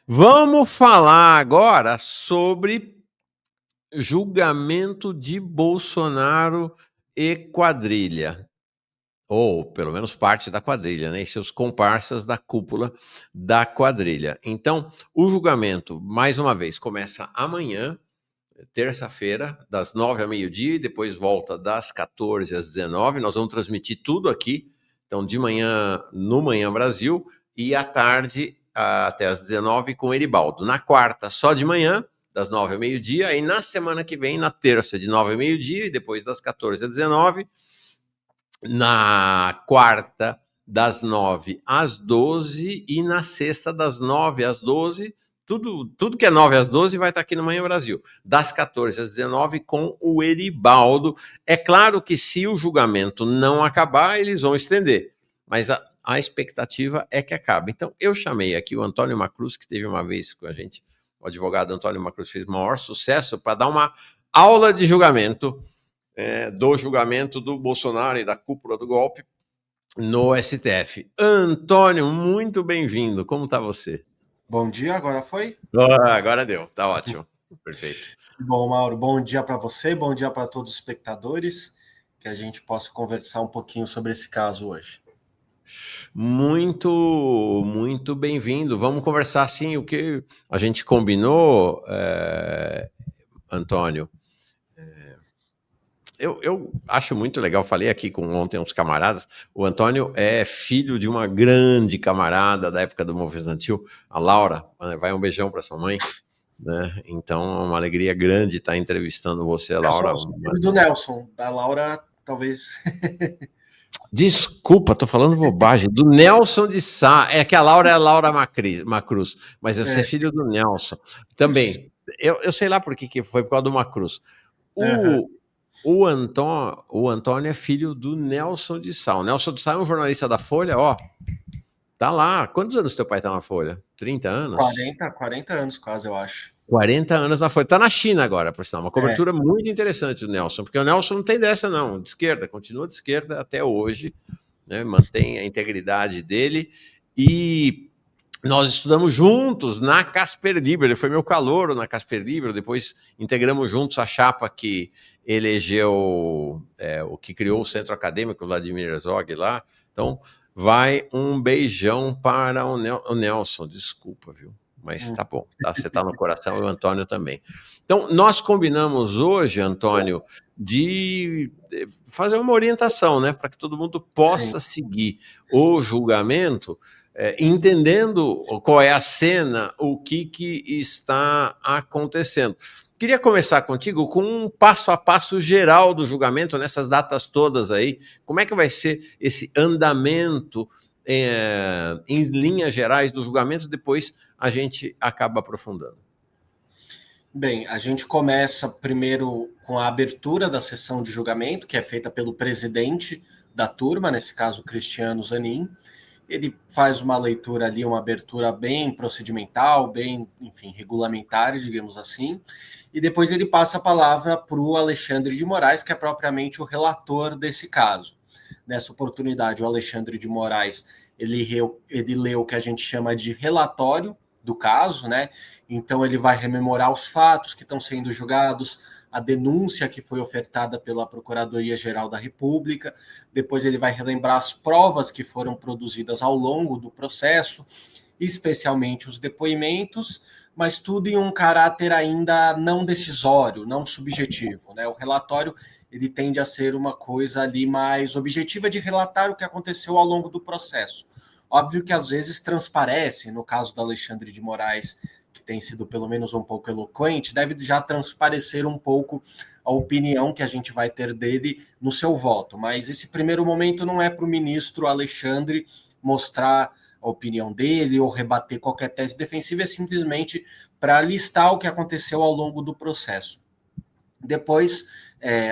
Vamos falar agora sobre julgamento de Bolsonaro e quadrilha, ou pelo menos parte da quadrilha, né, e seus comparsas da cúpula da quadrilha. Então, o julgamento, mais uma vez, começa amanhã, terça-feira, das 9 ao meio-dia, e depois volta das 14 às 19. Nós vamos transmitir tudo aqui. Então, de manhã, no Manhã Brasil, e à tarde, até às 19, com Eribaldo. Na quarta, só de manhã, das 9 ao meio-dia, e na semana que vem, na terça, de 9 ao meio-dia, e depois das 14 às 19. Na quarta, das 9 às 12, e na sexta, das 9 às 12. Tudo que é 9 às 12 vai estar aqui no Manhã Brasil. Das 14 às 19 com o Eribaldo. É claro que se o julgamento não acabar, eles vão estender. Mas a expectativa é que acabe. Então, eu chamei aqui o Antônio Macruz, que teve uma vez com a gente, o advogado Antônio Macruz fez o maior sucesso, para dar uma aula de julgamento, do julgamento do Bolsonaro e da cúpula do golpe no STF. Antônio, muito bem-vindo. Como está você? Bom dia, agora foi? Agora deu, tá ótimo. Perfeito. Bom, Mauro, bom dia para você, bom dia para todos os espectadores, que a gente possa conversar um pouquinho sobre esse caso hoje. Muito bem-vindo. Vamos conversar, sim, o que a gente combinou, Antônio. Eu acho muito legal, falei aqui com ontem uns camaradas, o Antônio é filho de uma grande camarada da época do Movimento Estudantil, a Laura, vai um beijão para sua mãe, né? Então é uma alegria grande estar entrevistando você, Laura. Eu sou filho do Nelson, da Laura, talvez. Desculpa, tô falando bobagem. Do Nelson de Sá. É que a Laura é a Laura Macruz, mas você é filho do Nelson. Também. Eu sei lá por que foi por causa do Macruz. O Antônio é filho do Nelson de Sá. O Nelson de Sá é um jornalista da Folha, ó. Tá lá. Quantos anos teu pai tá na Folha? 30 anos? 40 anos quase, eu acho. 40 anos na Folha. Tá na China agora, por sinal. Uma cobertura muito interessante do Nelson, porque o Nelson não tem dessa, não. De esquerda, continua de esquerda até hoje, né? Mantém a integridade dele. E nós estudamos juntos na Casper Libero. Ele foi meu calouro na Casper Libero. Depois integramos juntos a chapa que elegeu, o que criou o centro acadêmico, Vladimir Herzog, lá. Então, vai um beijão para o Nelson. Desculpa, viu? Mas tá bom, tá? Você tá no coração, e o Antônio também. Então, nós combinamos hoje, Antônio, de fazer uma orientação, né? Para que todo mundo possa seguir o julgamento, entendendo qual é a cena, o que está acontecendo. Queria começar contigo com um passo a passo geral do julgamento, nessas datas todas aí. Como é que vai ser esse andamento, em linhas gerais do julgamento? Depois a gente acaba aprofundando. Bem, a gente começa primeiro com a abertura da sessão de julgamento, que é feita pelo presidente da turma, nesse caso, Cristiano Zanin. Ele faz uma leitura ali, uma abertura bem procedimental, bem, enfim, regulamentar, digamos assim, e depois ele passa a palavra para o Alexandre de Moraes, que é propriamente o relator desse caso. Nessa oportunidade, o Alexandre de Moraes, ele leu o que a gente chama de relatório do caso, né? Então ele vai rememorar os fatos que estão sendo julgados, a denúncia que foi ofertada pela Procuradoria-Geral da República, depois ele vai relembrar as provas que foram produzidas ao longo do processo, especialmente os depoimentos, mas tudo em um caráter ainda não decisório, não subjetivo, né? O relatório, ele tende a ser uma coisa ali mais objetiva, de relatar o que aconteceu ao longo do processo. Óbvio que às vezes transparece, no caso do Alexandre de Moraes, que tem sido pelo menos um pouco eloquente, deve já transparecer um pouco a opinião que a gente vai ter dele no seu voto. Mas esse primeiro momento não é para o ministro Alexandre mostrar a opinião dele ou rebater qualquer tese defensiva, é simplesmente para listar o que aconteceu ao longo do processo. Depois é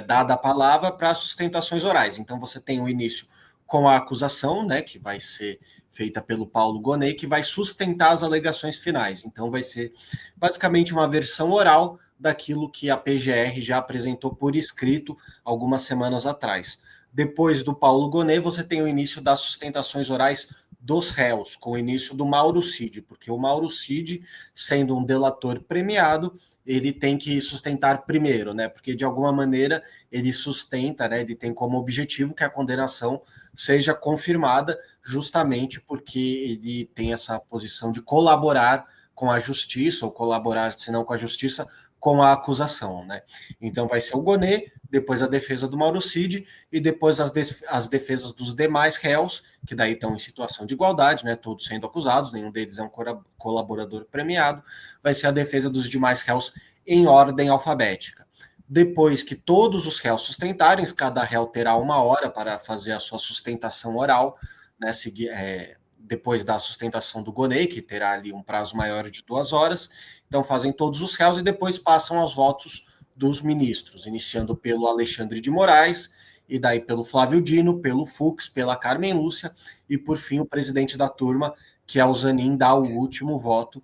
dada a palavra para sustentações orais. Então você tem o início com a acusação, né, que vai ser feita pelo Paulo Gonet, que vai sustentar as alegações finais. Então vai ser basicamente uma versão oral daquilo que a PGR já apresentou por escrito algumas semanas atrás. Depois do Paulo Gonet, você tem o início das sustentações orais dos réus, com o início do Mauro Cid, porque o Mauro Cid, sendo um delator premiado, ele tem que sustentar primeiro, né? Porque de alguma maneira ele sustenta, né? Ele tem como objetivo que a condenação seja confirmada, justamente porque ele tem essa posição de colaborar com a justiça, ou colaborar, se não com a justiça, com a acusação, né? Então vai ser o Gonet, depois a defesa do Mauro Cid e depois as defesas dos demais réus, que daí estão em situação de igualdade, né? Todos sendo acusados, nenhum deles é um colaborador premiado. Vai ser a defesa dos demais réus em ordem alfabética. Depois que todos os réus sustentarem, cada réu terá 1 hora para fazer a sua sustentação oral, né? Depois da sustentação do Gonet, que terá ali um prazo maior de 2 horas. Então fazem todos os réus e depois passam aos votos dos ministros, iniciando pelo Alexandre de Moraes, e daí pelo Flávio Dino, pelo Fux, pela Carmen Lúcia, e por fim o presidente da turma, que é o Zanin, dá o último voto,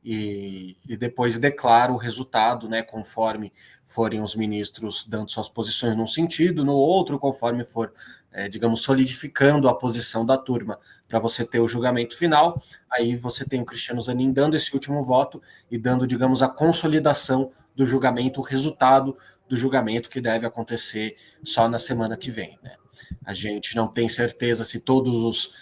e depois declara o resultado, né, conforme forem os ministros dando suas posições num sentido, no outro, conforme for, digamos, solidificando a posição da turma para você ter o julgamento final. Aí você tem o Cristiano Zanin dando esse último voto e dando, digamos, a consolidação do julgamento, o resultado do julgamento, que deve acontecer só na semana que vem, né? A gente não tem certeza se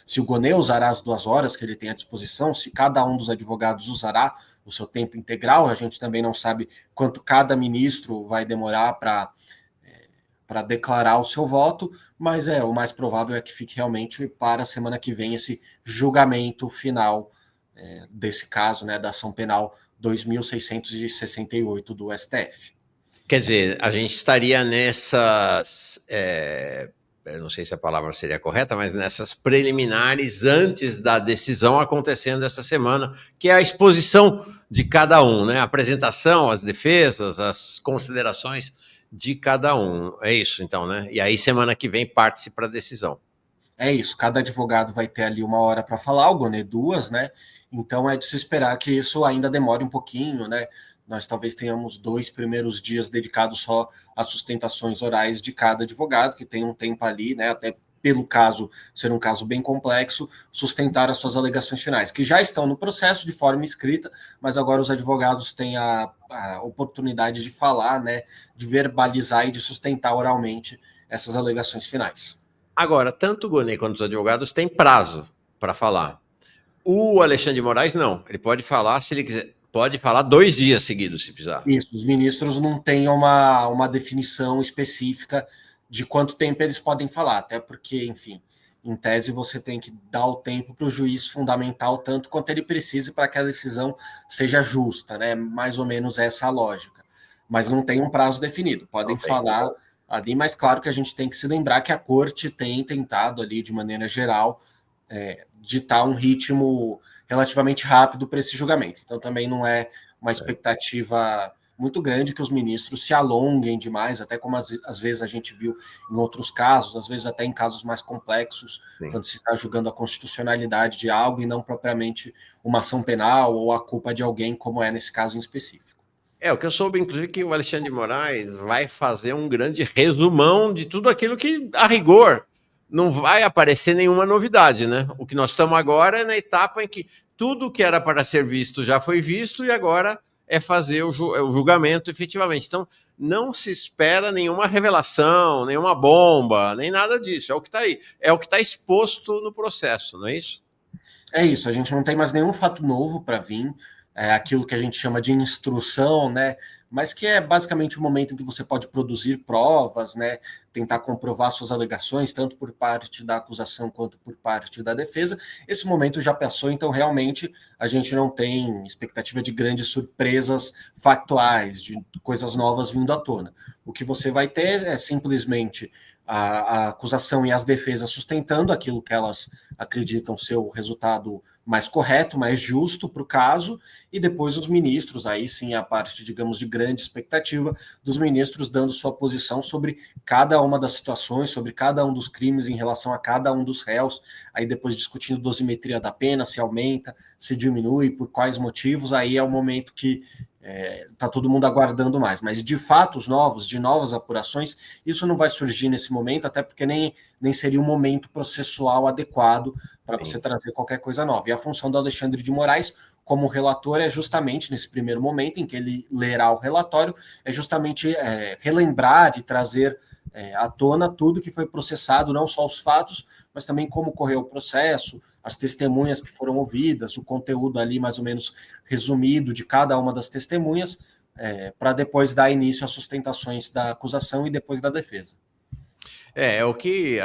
se o Gonet usará as 2 horas que ele tem à disposição, se cada um dos advogados usará o seu tempo integral. A gente também não sabe quanto cada ministro vai demorar para declarar o seu voto, mas o mais provável é que fique realmente para a semana que vem esse julgamento final desse caso, né, da ação penal 2668 do STF. Quer dizer, a gente estaria nessas, eu não sei se a palavra seria correta, mas nessas preliminares antes da decisão acontecendo essa semana, que é a exposição de cada um, né? A apresentação, as defesas, as considerações de cada um. É isso, então, né? E aí, semana que vem, parte-se para a decisão. É isso, cada advogado vai ter ali 1 hora para falar, o Gonet 2, né? Então é de se esperar que isso ainda demore um pouquinho, né? Nós talvez tenhamos 2 primeiros dias dedicados só às sustentações orais de cada advogado, que tem um tempo ali, né? Até pelo caso ser um caso bem complexo, sustentar as suas alegações finais, que já estão no processo de forma escrita, mas agora os advogados têm a oportunidade de falar, né? De verbalizar e de sustentar oralmente essas alegações finais. Agora, tanto o Gonet quanto os advogados têm prazo para falar. O Alexandre de Moraes, não. Ele pode falar, se ele quiser, pode falar 2 dias seguidos, se precisar. Isso, os ministros não têm uma definição específica de quanto tempo eles podem falar, até porque, enfim, em tese você tem que dar o tempo para o juiz fundamentar o tanto quanto ele precise para que a decisão seja justa, né? Mais ou menos essa a lógica. Mas não tem um prazo definido, podem falar ali, mas claro que a gente tem que se lembrar que a corte tem tentado ali, de maneira geral, ditar um ritmo relativamente rápido para esse julgamento. Então também não é uma expectativa muito grande que os ministros se alonguem demais, até como às vezes a gente viu em outros casos, às vezes até em casos mais complexos, sim, quando se está julgando a constitucionalidade de algo e não propriamente uma ação penal ou a culpa de alguém, como é nesse caso em específico. O que eu soube, inclusive, que o Alexandre de Moraes vai fazer um grande resumão de tudo aquilo que, a rigor, não vai aparecer nenhuma novidade, né? O que nós estamos agora é na etapa em que tudo que era para ser visto já foi visto e agora é fazer o julgamento efetivamente. Então, não se espera nenhuma revelação, nenhuma bomba, nem nada disso. É o que está aí. É o que está exposto no processo, não é isso? É isso. A gente não tem mais nenhum fato novo para vir. Aquilo que a gente chama de instrução, né? Mas que é basicamente o momento em que você pode produzir provas, né? Tentar comprovar suas alegações, tanto por parte da acusação quanto por parte da defesa. Esse momento já passou, então realmente a gente não tem expectativa de grandes surpresas factuais, de coisas novas vindo à tona. O que você vai ter é simplesmente a acusação e as defesas sustentando aquilo que elas acreditam ser o resultado mais correto, mais justo para o caso, e depois os ministros, aí sim a parte, digamos, de grande expectativa, dos ministros dando sua posição sobre cada uma das situações, sobre cada um dos crimes em relação a cada um dos réus, aí depois discutindo dosimetria da pena, se aumenta, se diminui, por quais motivos, aí é o momento que está todo mundo aguardando mais. Mas de fatos novos, de novas apurações, isso não vai surgir nesse momento, até porque nem seria um momento processual adequado para você trazer qualquer coisa nova. E a função do Alexandre de Moraes, como relator, é justamente nesse primeiro momento em que ele lerá o relatório, é justamente relembrar e trazer à tona tudo que foi processado, não só os fatos, mas também como correu o processo, as testemunhas que foram ouvidas, o conteúdo ali mais ou menos resumido de cada uma das testemunhas, para depois dar início às sustentações da acusação e depois da defesa. O que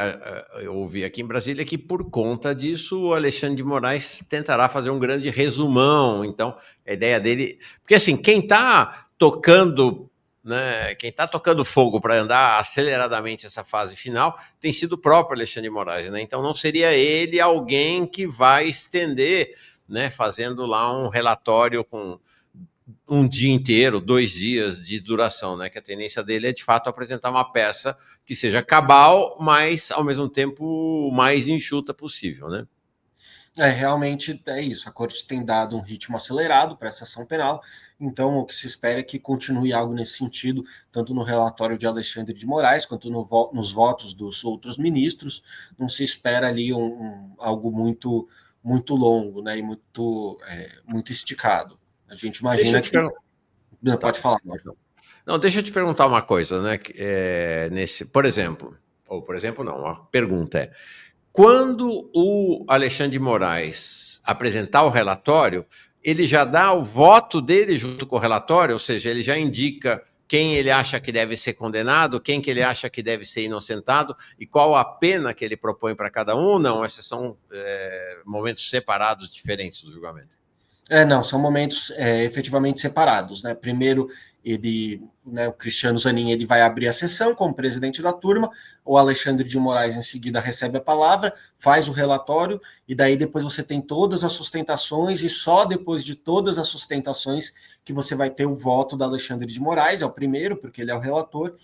eu ouvi aqui em Brasília é que, por conta disso, o Alexandre de Moraes tentará fazer um grande resumão. Então, a ideia dele... Porque, assim, quem está tocando, né, quem está tocando fogo para andar aceleradamente essa fase final tem sido o próprio Alexandre de Moraes, né? Então, não seria ele alguém que vai estender, né, fazendo lá um relatório com um dia inteiro, 2 dias de duração, né? Que a tendência dele é, de fato, apresentar uma peça que seja cabal, mas, ao mesmo tempo, o mais enxuta possível, né? Realmente é isso. A corte tem dado um ritmo acelerado para essa ação penal, então o que se espera é que continue algo nesse sentido, tanto no relatório de Alexandre de Moraes, quanto nos votos dos outros ministros. Não se espera ali algo muito, muito longo, né, e muito esticado. A gente imagina que... Pode falar, Marcão. Não, deixa eu te perguntar uma coisa, né? Por exemplo, não, a pergunta é: quando o Alexandre de Moraes apresentar o relatório, ele já dá o voto dele junto com o relatório, ou seja, ele já indica quem ele acha que deve ser condenado, quem que ele acha que deve ser inocentado e qual a pena que ele propõe para cada um? Não, esses são momentos separados, diferentes do julgamento. Não, são momentos efetivamente separados, né? Primeiro, o Cristiano Zanin, ele vai abrir a sessão como presidente da turma, o Alexandre de Moraes em seguida recebe a palavra, faz o relatório, e daí depois você tem todas as sustentações, e só depois de todas as sustentações que você vai ter o voto do Alexandre de Moraes, é o primeiro, porque ele é o relator,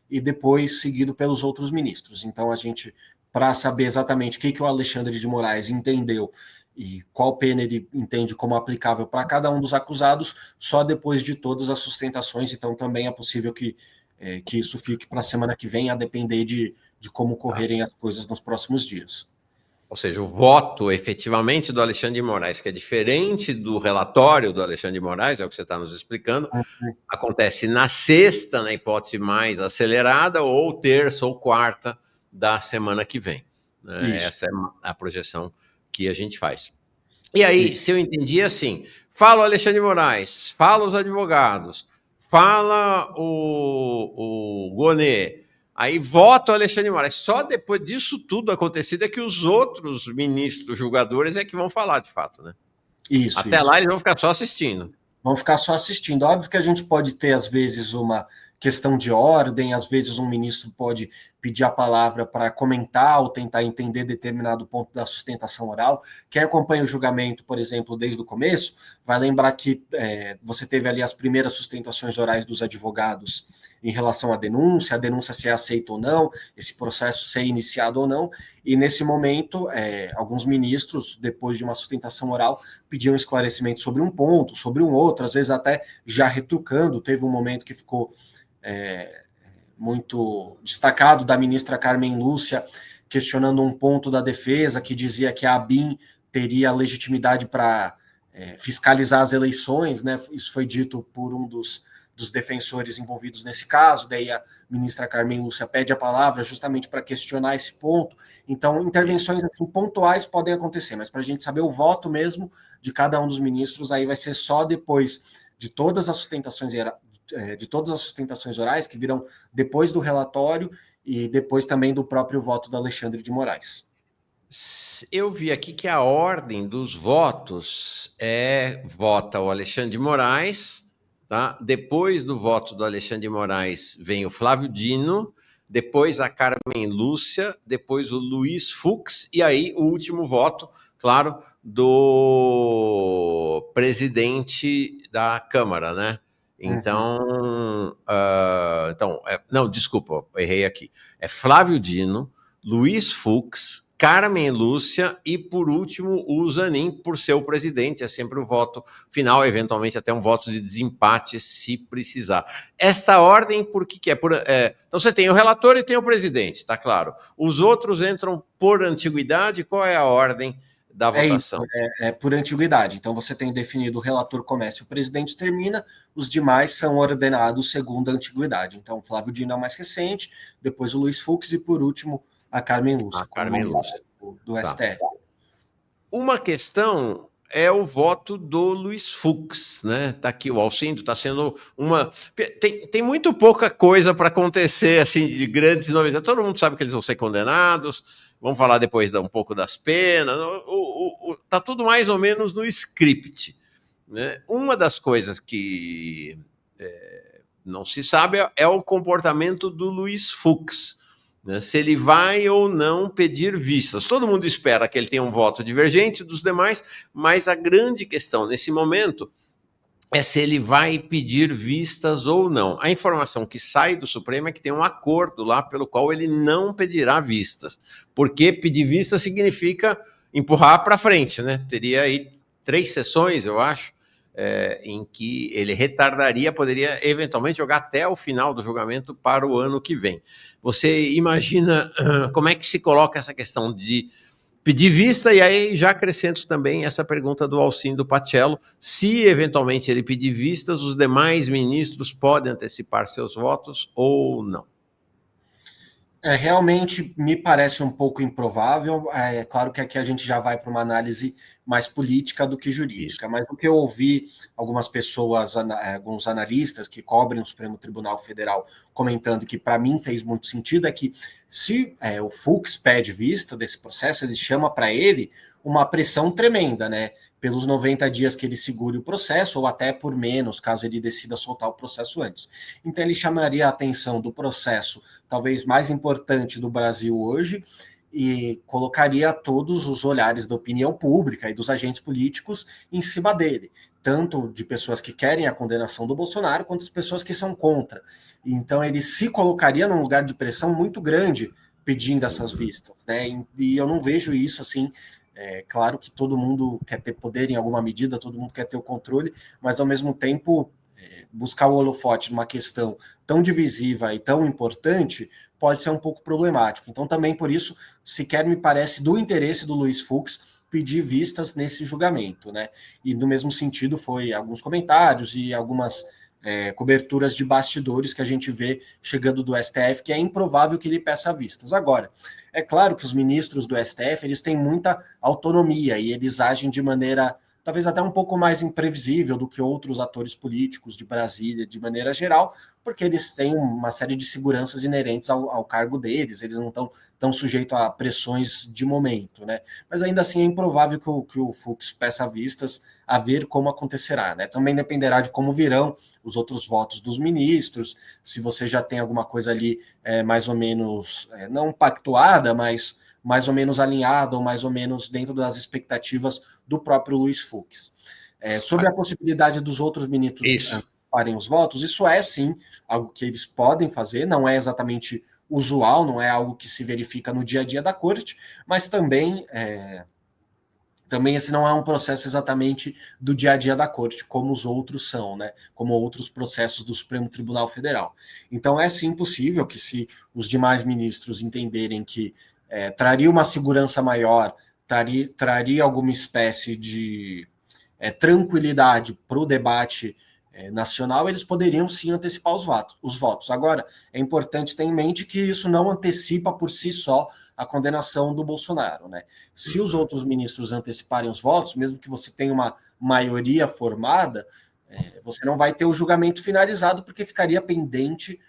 e depois seguido pelos outros ministros. Então a gente, para saber exatamente o que o Alexandre de Moraes entendeu e qual pena ele entende como aplicável para cada um dos acusados, só depois de todas as sustentações. Então também é possível que isso fique para a semana que vem, a depender de como correrem as coisas nos próximos dias. Ou seja, o voto efetivamente do Alexandre de Moraes, que é diferente do relatório do Alexandre de Moraes, é o que você está nos explicando, acontece na sexta, na hipótese mais acelerada, ou terça ou quarta da semana que vem. Né? Essa é a projeção que a gente faz. E aí, se eu entendi assim, fala o Alexandre de Moraes, fala os advogados, fala o Gonê, aí vota o Alexandre de Moraes. Só depois disso tudo acontecido é que os outros ministros julgadores é que vão falar, de fato, né? Até lá eles vão ficar só assistindo. Vão ficar só assistindo. Óbvio que a gente pode ter, às vezes, uma questão de ordem, às vezes um ministro pode pedir a palavra para comentar ou tentar entender determinado ponto da sustentação oral. Quem acompanha o julgamento, por exemplo, desde o começo, vai lembrar que você teve ali as primeiras sustentações orais dos advogados em relação à denúncia, a denúncia ser aceita ou não, esse processo ser iniciado ou não, e nesse momento, alguns ministros, depois de uma sustentação oral, pediam esclarecimento sobre um ponto, sobre um outro, às vezes até já retrucando. Teve um momento que ficou muito destacado da ministra Carmen Lúcia, questionando um ponto da defesa que dizia que a ABIN teria legitimidade para fiscalizar as eleições, né? Isso foi dito por um dos defensores envolvidos nesse caso. Daí a ministra Carmen Lúcia pede a palavra justamente para questionar esse ponto. Então, intervenções assim, pontuais podem acontecer, mas para a gente saber o voto mesmo de cada um dos ministros, aí vai ser só depois de todas as sustentações orais que virão depois do relatório e depois também do próprio voto do Alexandre de Moraes. Eu vi aqui que a ordem dos votos vota o Alexandre de Moraes, tá? Depois do voto do Alexandre de Moraes vem o Flávio Dino, depois a Carmen Lúcia, depois o Luiz Fux, e aí o último voto, claro, do presidente da Câmara, né? Então, não, desculpa, errei aqui. É Flávio Dino, Luiz Fux, Carmen Lúcia e, por último, o Zanin, por ser o presidente. É sempre o voto final, eventualmente até um voto de desempate, se precisar. Essa ordem, por que é? Então, você tem o relator e tem o presidente, tá claro. Os outros entram por antiguidade. Qual é a ordem da votação? É por antiguidade. Então, você tem definido o relator começa e o presidente termina, os demais são ordenados segundo a antiguidade. Então, o Flávio Dino é o mais recente, depois o Luiz Fux e, por último, a Carmen Lúcia, do STF. Uma questão é o voto do Luiz Fux, né? Tá aqui o Alcindo, está sendo uma... Tem muito pouca coisa para acontecer, assim, de grandes novidades. Todo mundo sabe que eles vão ser condenados, vamos falar depois um pouco das penas, tá tudo mais ou menos no script, né? Uma das coisas que não se sabe é o comportamento do Luiz Fux, né, se ele vai ou não pedir vistas. Todo mundo espera que ele tenha um voto divergente dos demais, mas a grande questão nesse momento é se ele vai pedir vistas ou não. A informação que sai do Supremo é que tem um acordo lá pelo qual ele não pedirá vistas, porque pedir vistas significa empurrar para frente, né? Teria aí 3 sessões, eu acho, em que ele retardaria, poderia eventualmente jogar até o final do julgamento para o ano que vem. Você imagina como é que se coloca essa questão de pedir vista, e aí já acrescento também essa pergunta do Alcindo Pacello, se eventualmente ele pedir vistas, os demais ministros podem antecipar seus votos ou não? Realmente me parece um pouco improvável. É claro que aqui a gente já vai para uma análise mais política do que jurídica, mas o que eu ouvi algumas pessoas, alguns analistas que cobrem o Supremo Tribunal Federal comentando, que para mim fez muito sentido, é que se o Fux pede vista desse processo, ele chama para ele uma pressão tremenda, né? Pelos 90 dias que ele segure o processo, ou até por menos, caso ele decida soltar o processo antes. Então, ele chamaria a atenção do processo, talvez mais importante do Brasil hoje, e colocaria todos os olhares da opinião pública e dos agentes políticos em cima dele, tanto de pessoas que querem a condenação do Bolsonaro, quanto de pessoas que são contra. Então, ele se colocaria num lugar de pressão muito grande pedindo essas vistas, né? E eu não vejo isso assim. É claro que todo mundo quer ter poder em alguma medida, todo mundo quer ter o controle, mas ao mesmo tempo buscar o holofote numa questão tão divisiva e tão importante pode ser um pouco problemático. Então também por isso sequer me parece do interesse do Luiz Fux pedir vistas nesse julgamento, né? E no mesmo sentido foi alguns comentários e algumas coberturas de bastidores que a gente vê chegando do STF, que é improvável que ele peça vistas. Agora, é claro que os ministros do STF eles têm muita autonomia e eles agem de maneira talvez até um pouco mais imprevisível do que outros atores políticos de Brasília, de maneira geral, porque eles têm uma série de seguranças inerentes ao cargo deles, eles não estão tão sujeitos a pressões de momento, né? Mas ainda assim é improvável que o Fux peça vistas, a ver como acontecerá, né? Também dependerá de como virão os outros votos dos ministros, se você já tem alguma coisa ali mais ou menos, não pactuada, mas mais ou menos alinhada ou mais ou menos dentro das expectativas do próprio Luiz Fux. Sobre a possibilidade dos outros ministros anteciparem os votos, isso é sim algo que eles podem fazer, não é exatamente usual, não é algo que se verifica no dia a dia da corte, mas também esse não é um processo exatamente do dia a dia da corte, como os outros são, né? Como outros processos do Supremo Tribunal Federal. Então é sim possível que, se os demais ministros entenderem que traria uma segurança maior, traria alguma espécie de tranquilidade para o debate nacional, eles poderiam sim antecipar os votos. Agora, é importante ter em mente que isso não antecipa por si só a condenação do Bolsonaro, né? Se os outros ministros anteciparem os votos, mesmo que você tenha uma maioria formada, você não vai ter o julgamento finalizado, porque ficaria pendente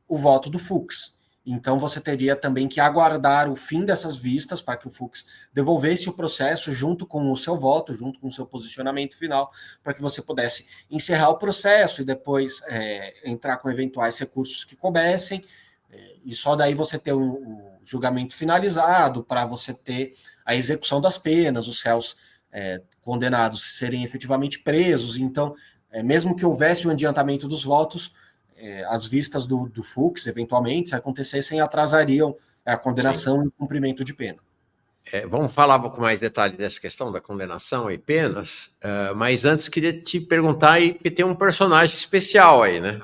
o voto do Fux. Então você teria também que aguardar o fim dessas vistas para que o Fux devolvesse o processo junto com o seu voto, junto com o seu posicionamento final, para que você pudesse encerrar o processo e depois entrar com eventuais recursos que coubessem, e só daí você ter o julgamento finalizado, para você ter a execução das penas, os réus condenados serem efetivamente presos. Então, mesmo que houvesse o adiantamento dos votos, as vistas do Fux, eventualmente, se acontecessem, atrasariam a condenação Sim. E o cumprimento de pena. Vamos falar com mais detalhe dessa questão da condenação e penas, mas antes queria te perguntar aí, porque tem um personagem especial aí, né?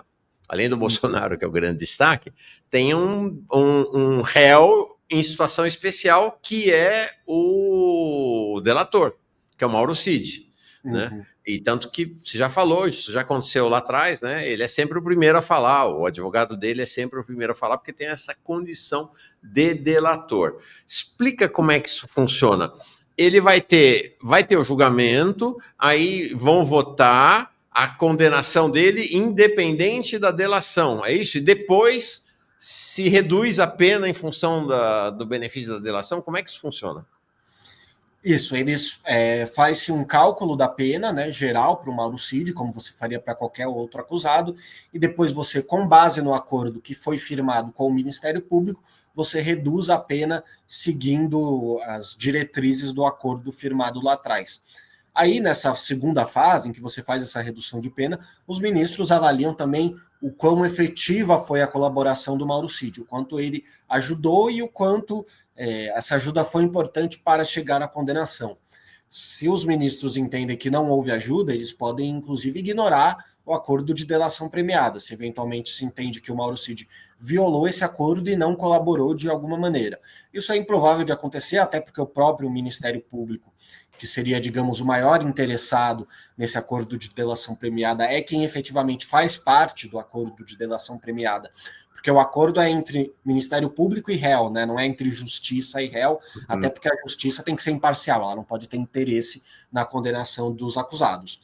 Além do Bolsonaro, que é o grande destaque, tem um réu em situação especial, que é o delator, que é o Mauro Cid, né? E tanto que você já falou, isso já aconteceu lá atrás, né? Ele é sempre o primeiro a falar, o advogado dele é sempre o primeiro a falar, porque tem essa condição de delator. Explica como é que isso funciona. Ele vai ter o julgamento, aí vão votar a condenação dele independente da delação, é isso? E depois se reduz a pena em função do benefício da delação? Como é que isso funciona? Isso, eles faz-se um cálculo da pena, né, geral para o Mauro Cid, como você faria para qualquer outro acusado, e depois você, com base no acordo que foi firmado com o Ministério Público, você reduz a pena seguindo as diretrizes do acordo firmado lá atrás. Aí, nessa segunda fase, em que você faz essa redução de pena, os ministros avaliam também o quão efetiva foi a colaboração do Mauro Cid, o quanto ele ajudou e o quanto essa ajuda foi importante para chegar à condenação. Se os ministros entendem que não houve ajuda, eles podem, inclusive, ignorar o acordo de delação premiada, se eventualmente se entende que o Mauro Cid violou esse acordo e não colaborou de alguma maneira. Isso é improvável de acontecer, até porque o próprio Ministério Público, que seria, digamos, o maior interessado nesse acordo de delação premiada, é quem efetivamente faz parte do acordo de delação premiada, porque o acordo é entre Ministério Público e réu, né? Não é entre justiça e réu, até porque a justiça tem que ser imparcial, ela não pode ter interesse na condenação dos acusados.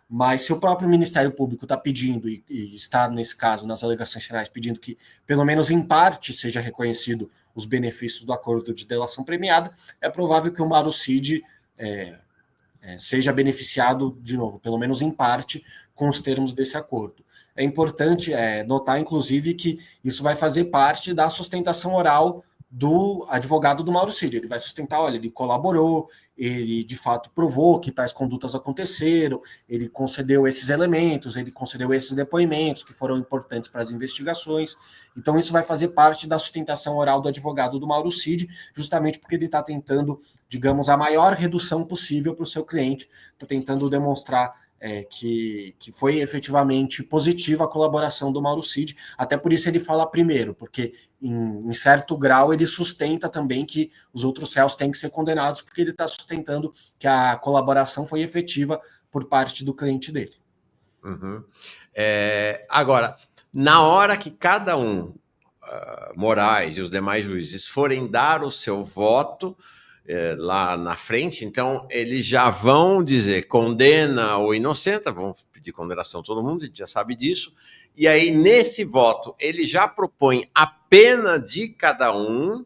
Mas se o próprio Ministério Público está pedindo, e está, nesse caso, nas alegações finais, pedindo que, pelo menos em parte, seja reconhecido os benefícios do acordo de delação premiada, é provável que o Mauro Cid seja beneficiado, de novo, pelo menos em parte, com os termos desse acordo. É importante notar, inclusive, que isso vai fazer parte da sustentação oral do advogado do Mauro Cid. Ele vai sustentar, olha, ele colaborou, ele de fato provou que tais condutas aconteceram, ele concedeu esses elementos, ele concedeu esses depoimentos que foram importantes para as investigações. Então isso vai fazer parte da sustentação oral do advogado do Mauro Cid, justamente porque ele está tentando, digamos, a maior redução possível para o seu cliente, está tentando demonstrar que foi efetivamente positiva a colaboração do Mauro Cid, até por isso ele fala primeiro, porque em certo grau ele sustenta também que os outros réus têm que ser condenados, porque ele está sustentando que a colaboração foi efetiva por parte do cliente dele. Uhum. Agora, na hora que cada um, Moraes e os demais juízes, forem dar o seu voto, lá na frente, então eles já vão dizer condena ou inocenta, vão pedir condenação todo mundo, a gente já sabe disso, e aí nesse voto ele já propõe a pena de cada um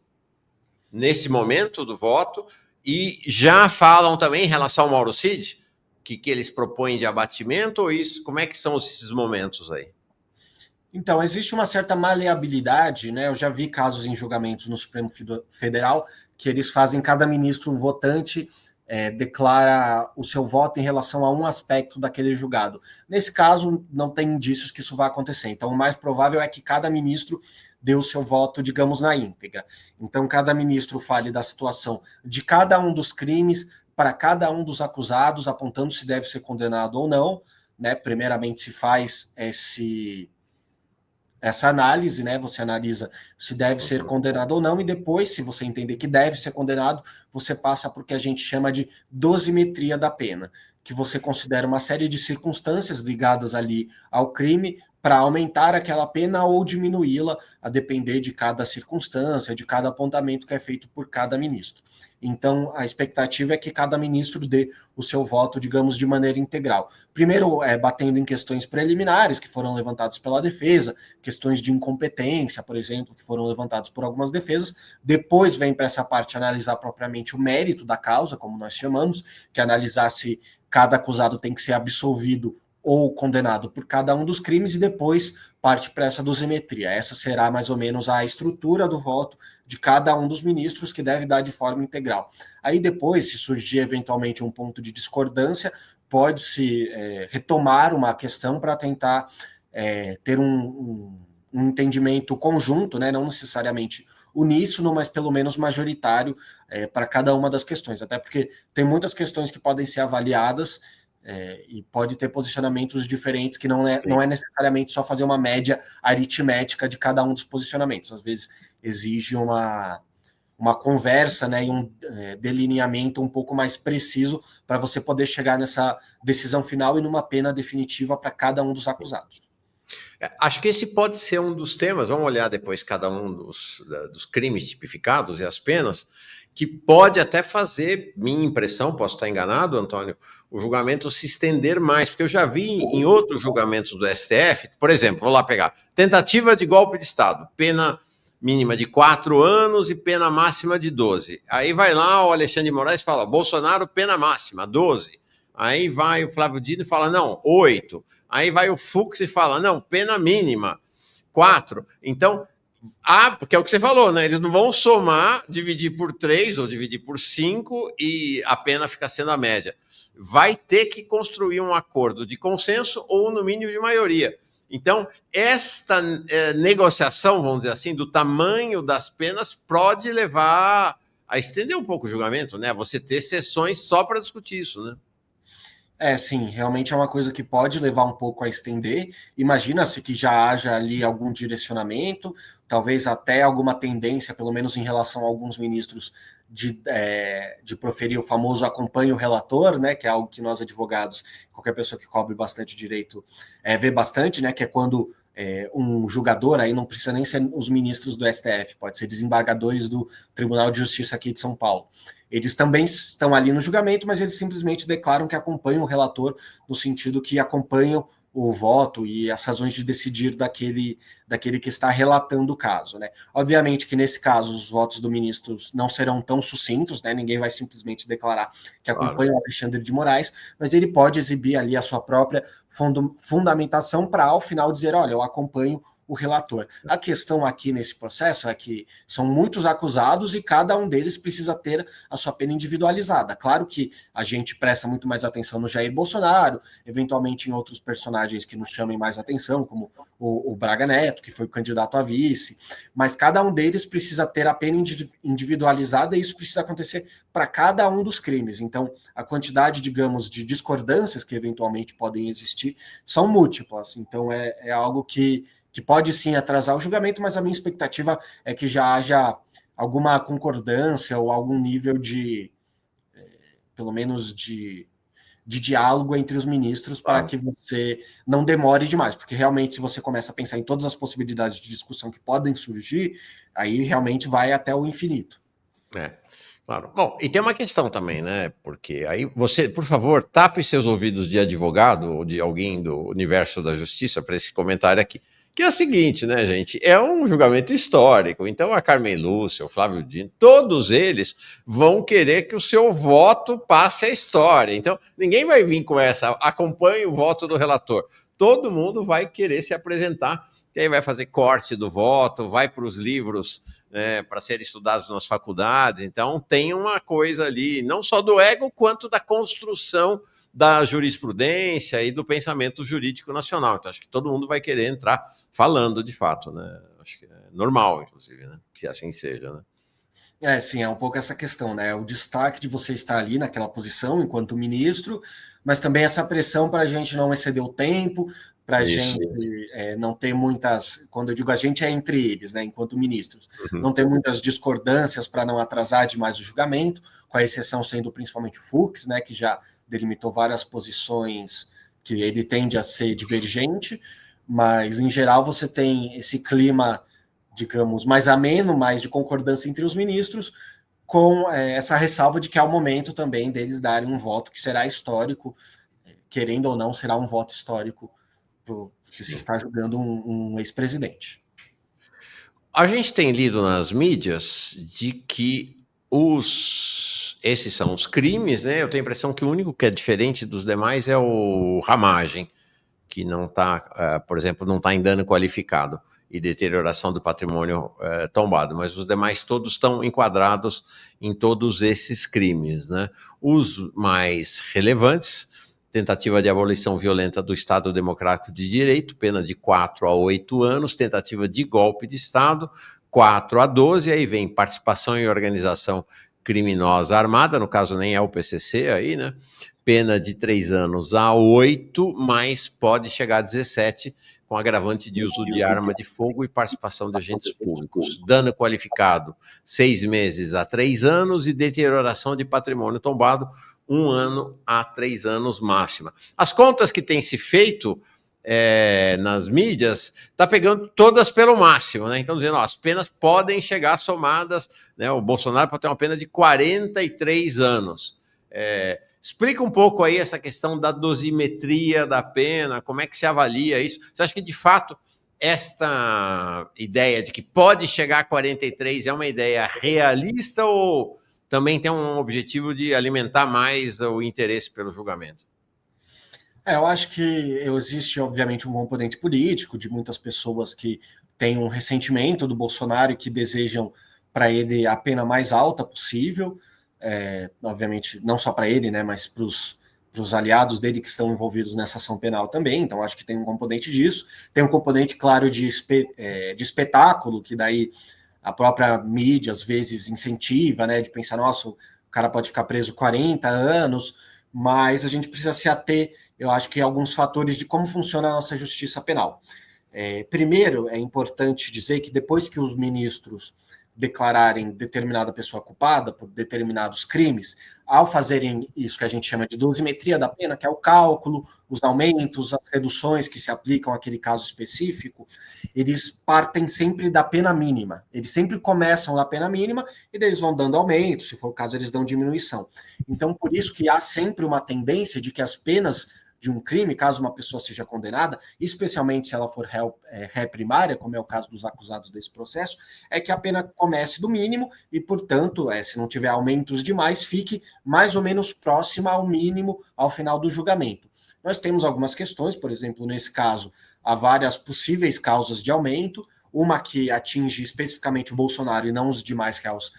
nesse momento do voto, e já falam também em relação ao Mauro Cid, que eles propõem de abatimento, ou isso, como é que são esses momentos aí? Então, existe uma certa maleabilidade, né? Eu já vi casos em julgamentos no Supremo Federal que eles fazem, cada ministro votante declara o seu voto em relação a um aspecto daquele julgado. Nesse caso, não tem indícios que isso vai acontecer. Então, o mais provável é que cada ministro dê o seu voto, digamos, na íntegra. Então, cada ministro fale da situação de cada um dos crimes para cada um dos acusados, apontando se deve ser condenado ou não, né? Primeiramente se faz essa análise, né? Você analisa se deve ser condenado ou não, e depois, se você entender que deve ser condenado, você passa por o que a gente chama de dosimetria da pena, que você considera uma série de circunstâncias ligadas ali ao crime para aumentar aquela pena ou diminuí-la, a depender de cada circunstância, de cada apontamento que é feito por cada ministro. Então, a expectativa é que cada ministro dê o seu voto, digamos, de maneira integral. Primeiro, batendo em questões preliminares que foram levantadas pela defesa, questões de incompetência, por exemplo, que foram levantadas por algumas defesas. Depois vem para essa parte analisar propriamente o mérito da causa, como nós chamamos, que é analisar se cada acusado tem que ser absolvido ou condenado por cada um dos crimes e depois parte para essa dosimetria. Essa será mais ou menos a estrutura do voto de cada um dos ministros, que deve dar de forma integral. Aí depois, se surgir eventualmente um ponto de discordância, pode-se retomar uma questão para tentar ter um entendimento conjunto, né, não necessariamente uníssono, mas pelo menos majoritário para cada uma das questões, até porque tem muitas questões que podem ser avaliadas e pode ter posicionamentos diferentes, que não é necessariamente só fazer uma média aritmética de cada um dos posicionamentos, às vezes exige uma conversa, né, e um delineamento um pouco mais preciso para você poder chegar nessa decisão final e numa pena definitiva para cada um dos acusados. Acho que esse pode ser um dos temas, vamos olhar depois cada um dos crimes tipificados e as penas, que pode até fazer, minha impressão, posso estar enganado, Antônio, o julgamento se estender mais, porque eu já vi em outros julgamentos do STF, por exemplo, vou lá pegar, tentativa de golpe de Estado, pena mínima de 4 anos e pena máxima de 12. Aí vai lá o Alexandre de Moraes e fala, Bolsonaro, pena máxima, 12. Aí vai o Flávio Dino e fala, não, 8. Aí vai o Fux e fala, não, pena mínima, 4. Então, porque é o que você falou, né? Eles não vão somar, dividir por 3 ou dividir por 5 e a pena fica sendo a média. Vai ter que construir um acordo de consenso ou, no mínimo, de maioria. Então, esta negociação, vamos dizer assim, do tamanho das penas pode levar a estender um pouco o julgamento, né? Você ter sessões só para discutir isso, né? Sim, realmente é uma coisa que pode levar um pouco a estender. Imagina-se que já haja ali algum direcionamento, talvez até alguma tendência, pelo menos em relação a alguns ministros, de proferir o famoso acompanhe o relator, né? Que é algo que nós advogados, qualquer pessoa que cobre bastante direito, vê bastante, né? Que é quando um julgador, aí não precisa nem ser os ministros do STF, pode ser desembargadores do Tribunal de Justiça aqui de São Paulo. Eles também estão ali no julgamento, mas eles simplesmente declaram que acompanham o relator, no sentido que acompanham o voto e as razões de decidir daquele que está relatando o caso, né? Obviamente que nesse caso os votos do ministro não serão tão sucintos, né? Ninguém vai simplesmente declarar que acompanha o Alexandre de Moraes, mas ele pode exibir ali a sua própria fundamentação para ao final dizer, olha, eu acompanho o relator. A questão aqui nesse processo é que são muitos acusados e cada um deles precisa ter a sua pena individualizada. Claro que a gente presta muito mais atenção no Jair Bolsonaro, eventualmente em outros personagens que nos chamem mais atenção, como o Braga Neto, que foi candidato a vice, mas cada um deles precisa ter a pena individualizada e isso precisa acontecer para cada um dos crimes. Então, a quantidade, digamos, de discordâncias que eventualmente podem existir são múltiplas. Então, é algo que pode sim atrasar o julgamento, mas a minha expectativa é que já haja alguma concordância ou algum nível pelo menos de diálogo entre os ministros para que você não demore demais, porque realmente se você começa a pensar em todas as possibilidades de discussão que podem surgir, aí realmente vai até o infinito. Claro. Bom, e tem uma questão também, né? Porque aí você, por favor, tape seus ouvidos de advogado ou de alguém do universo da justiça para esse comentário aqui. Que é o seguinte, né, gente? É um julgamento histórico. Então, a Carmen Lúcia, o Flávio Dino, todos eles vão querer que o seu voto passe a história. Então, ninguém vai vir com essa, acompanhe o voto do relator. Todo mundo vai querer se apresentar, que aí vai fazer corte do voto, vai para os livros para serem estudados nas faculdades. Então, tem uma coisa ali, não só do ego, quanto da construção da jurisprudência e do pensamento jurídico nacional. Então, acho que todo mundo vai querer entrar falando de fato, né? Acho que é normal, inclusive, né? Que assim seja, né? Sim, é um pouco essa questão, né? O destaque de você estar ali naquela posição enquanto ministro, mas também essa pressão para a gente não exceder o tempo, para a gente não ter muitas. Quando eu digo a gente, é entre eles, né? Enquanto ministros, não ter muitas discordâncias para não atrasar demais o julgamento, com a exceção sendo principalmente o Fux, né? Que já delimitou várias posições que ele tende a ser divergente, mas em geral você tem esse clima, digamos, mais ameno, mais de concordância entre os ministros, com essa ressalva de que é o momento também deles darem um voto que será histórico, querendo ou não, será um voto histórico, que se está julgando um ex-presidente. A gente tem lido nas mídias de que esses são os crimes, né? Eu tenho a impressão que o único que é diferente dos demais é o ramagem. que não está, por exemplo, não está em dano qualificado e deterioração do patrimônio tombado, mas os demais todos estão enquadrados em todos esses crimes, né? Os mais relevantes: tentativa de abolição violenta do Estado Democrático de Direito, pena de 4 a 8 anos, tentativa de golpe de Estado, 4 a 12, aí vem participação em organização criminosa armada, no caso nem é o PCC aí, né? Pena de 3 anos a 8, mas pode chegar a 17, com agravante de uso de arma de fogo e participação de agentes públicos. Dano qualificado, 6 meses a 3 anos, e deterioração de patrimônio tombado, 1 ano a 3 anos máxima. As contas que têm se feito nas mídias, está pegando todas pelo máximo, né? Então, dizendo, ó, as penas podem chegar somadas, né? O Bolsonaro pode ter uma pena de 43 anos. Explica um pouco aí essa questão da dosimetria da pena, como é que se avalia isso? Você acha que, de fato, esta ideia de que pode chegar a 43 é uma ideia realista, ou também tem um objetivo de alimentar mais o interesse pelo julgamento? Eu acho que existe, obviamente, um componente político de muitas pessoas que têm um ressentimento do Bolsonaro e que desejam para ele a pena mais alta possível. Obviamente, não só para ele, né, mas para os aliados dele que estão envolvidos nessa ação penal também. Então, acho que tem um componente disso. Tem um componente, claro, de espetáculo, que daí a própria mídia, às vezes, incentiva, né, de pensar, nossa, o cara pode ficar preso 40 anos, mas a gente precisa se ater, eu acho que, alguns fatores de como funciona a nossa justiça penal. Primeiro, é importante dizer que depois que os ministros declararem determinada pessoa culpada por determinados crimes, ao fazerem isso que a gente chama de dosimetria da pena, que é o cálculo, os aumentos, as reduções que se aplicam àquele caso específico, eles partem sempre da pena mínima. Eles sempre começam da pena mínima e daí eles vão dando aumento, se for o caso eles dão diminuição. Então, por isso que há sempre uma tendência de que as penas de um crime, caso uma pessoa seja condenada, especialmente se ela for ré primária, como é o caso dos acusados desse processo, é que a pena comece do mínimo e, portanto, se não tiver aumentos demais, fique mais ou menos próxima ao mínimo ao final do julgamento. Nós temos algumas questões, por exemplo, nesse caso, há várias possíveis causas de aumento, uma que atinge especificamente o Bolsonaro e não os demais réus,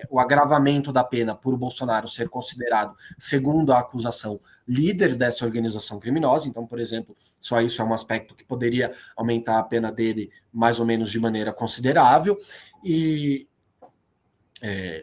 o agravamento da pena por o Bolsonaro ser considerado, segundo a acusação, líder dessa organização criminosa. Então, por exemplo, só isso é um aspecto que poderia aumentar a pena dele mais ou menos de maneira considerável, e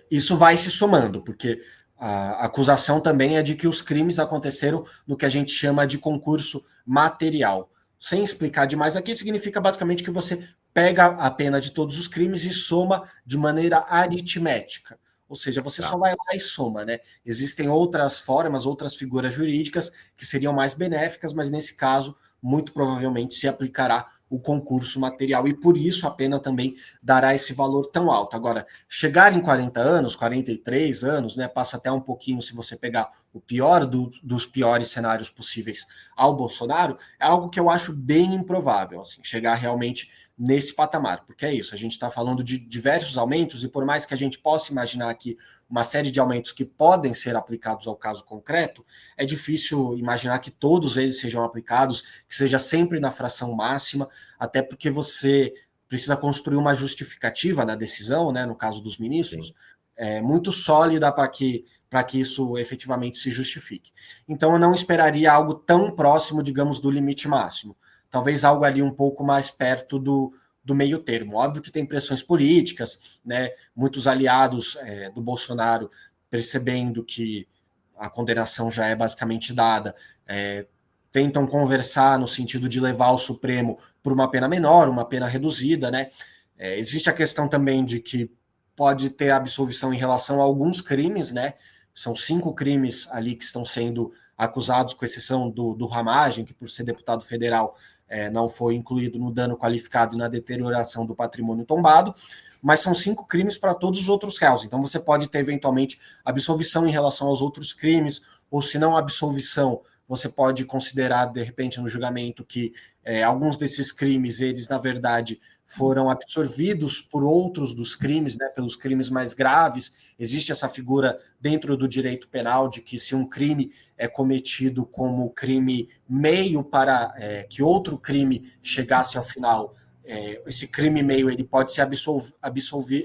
isso vai se somando, porque a acusação também é de que os crimes aconteceram no que a gente chama de concurso material. Sem explicar demais aqui, significa basicamente que você pega a pena de todos os crimes e soma de maneira aritmética. Ou seja, você só vai lá e soma, né? Existem outras formas, outras figuras jurídicas que seriam mais benéficas, mas nesse caso, muito provavelmente se aplicará o concurso material, e por isso a pena também dará esse valor tão alto. Agora, chegar em 40 anos, 43 anos, né, passa até um pouquinho se você pegar o pior dos piores cenários possíveis ao Bolsonaro, é algo que eu acho bem improvável, assim, chegar realmente nesse patamar, porque é isso, a gente está falando de diversos aumentos, e por mais que a gente possa imaginar aqui uma série de aumentos que podem ser aplicados ao caso concreto, é difícil imaginar que todos eles sejam aplicados, que seja sempre na fração máxima, até porque você precisa construir uma justificativa na decisão, né, no caso dos ministros, muito sólida para que isso efetivamente se justifique. Então, eu não esperaria algo tão próximo, digamos, do limite máximo. Talvez algo ali um pouco mais perto do meio termo. Óbvio que tem pressões políticas, né? Muitos aliados do Bolsonaro, percebendo que a condenação já é basicamente dada, tentam conversar no sentido de levar o Supremo por uma pena menor, uma pena reduzida, né? Existe a questão também de que pode ter absolvição em relação a alguns crimes, né? São 5 crimes ali que estão sendo acusados, com exceção do Ramagem, que por ser deputado federal não foi incluído no dano qualificado e na deterioração do patrimônio tombado, mas são 5 crimes para todos os outros réus. Então você pode ter eventualmente absolvição em relação aos outros crimes, ou se não absolvição, você pode considerar, de repente, no julgamento que alguns desses crimes, eles, na verdade, foram absorvidos por outros dos crimes, né, pelos crimes mais graves. Existe essa figura dentro do direito penal de que se um crime é cometido como crime meio para que outro crime chegasse ao final, esse crime meio ele pode ser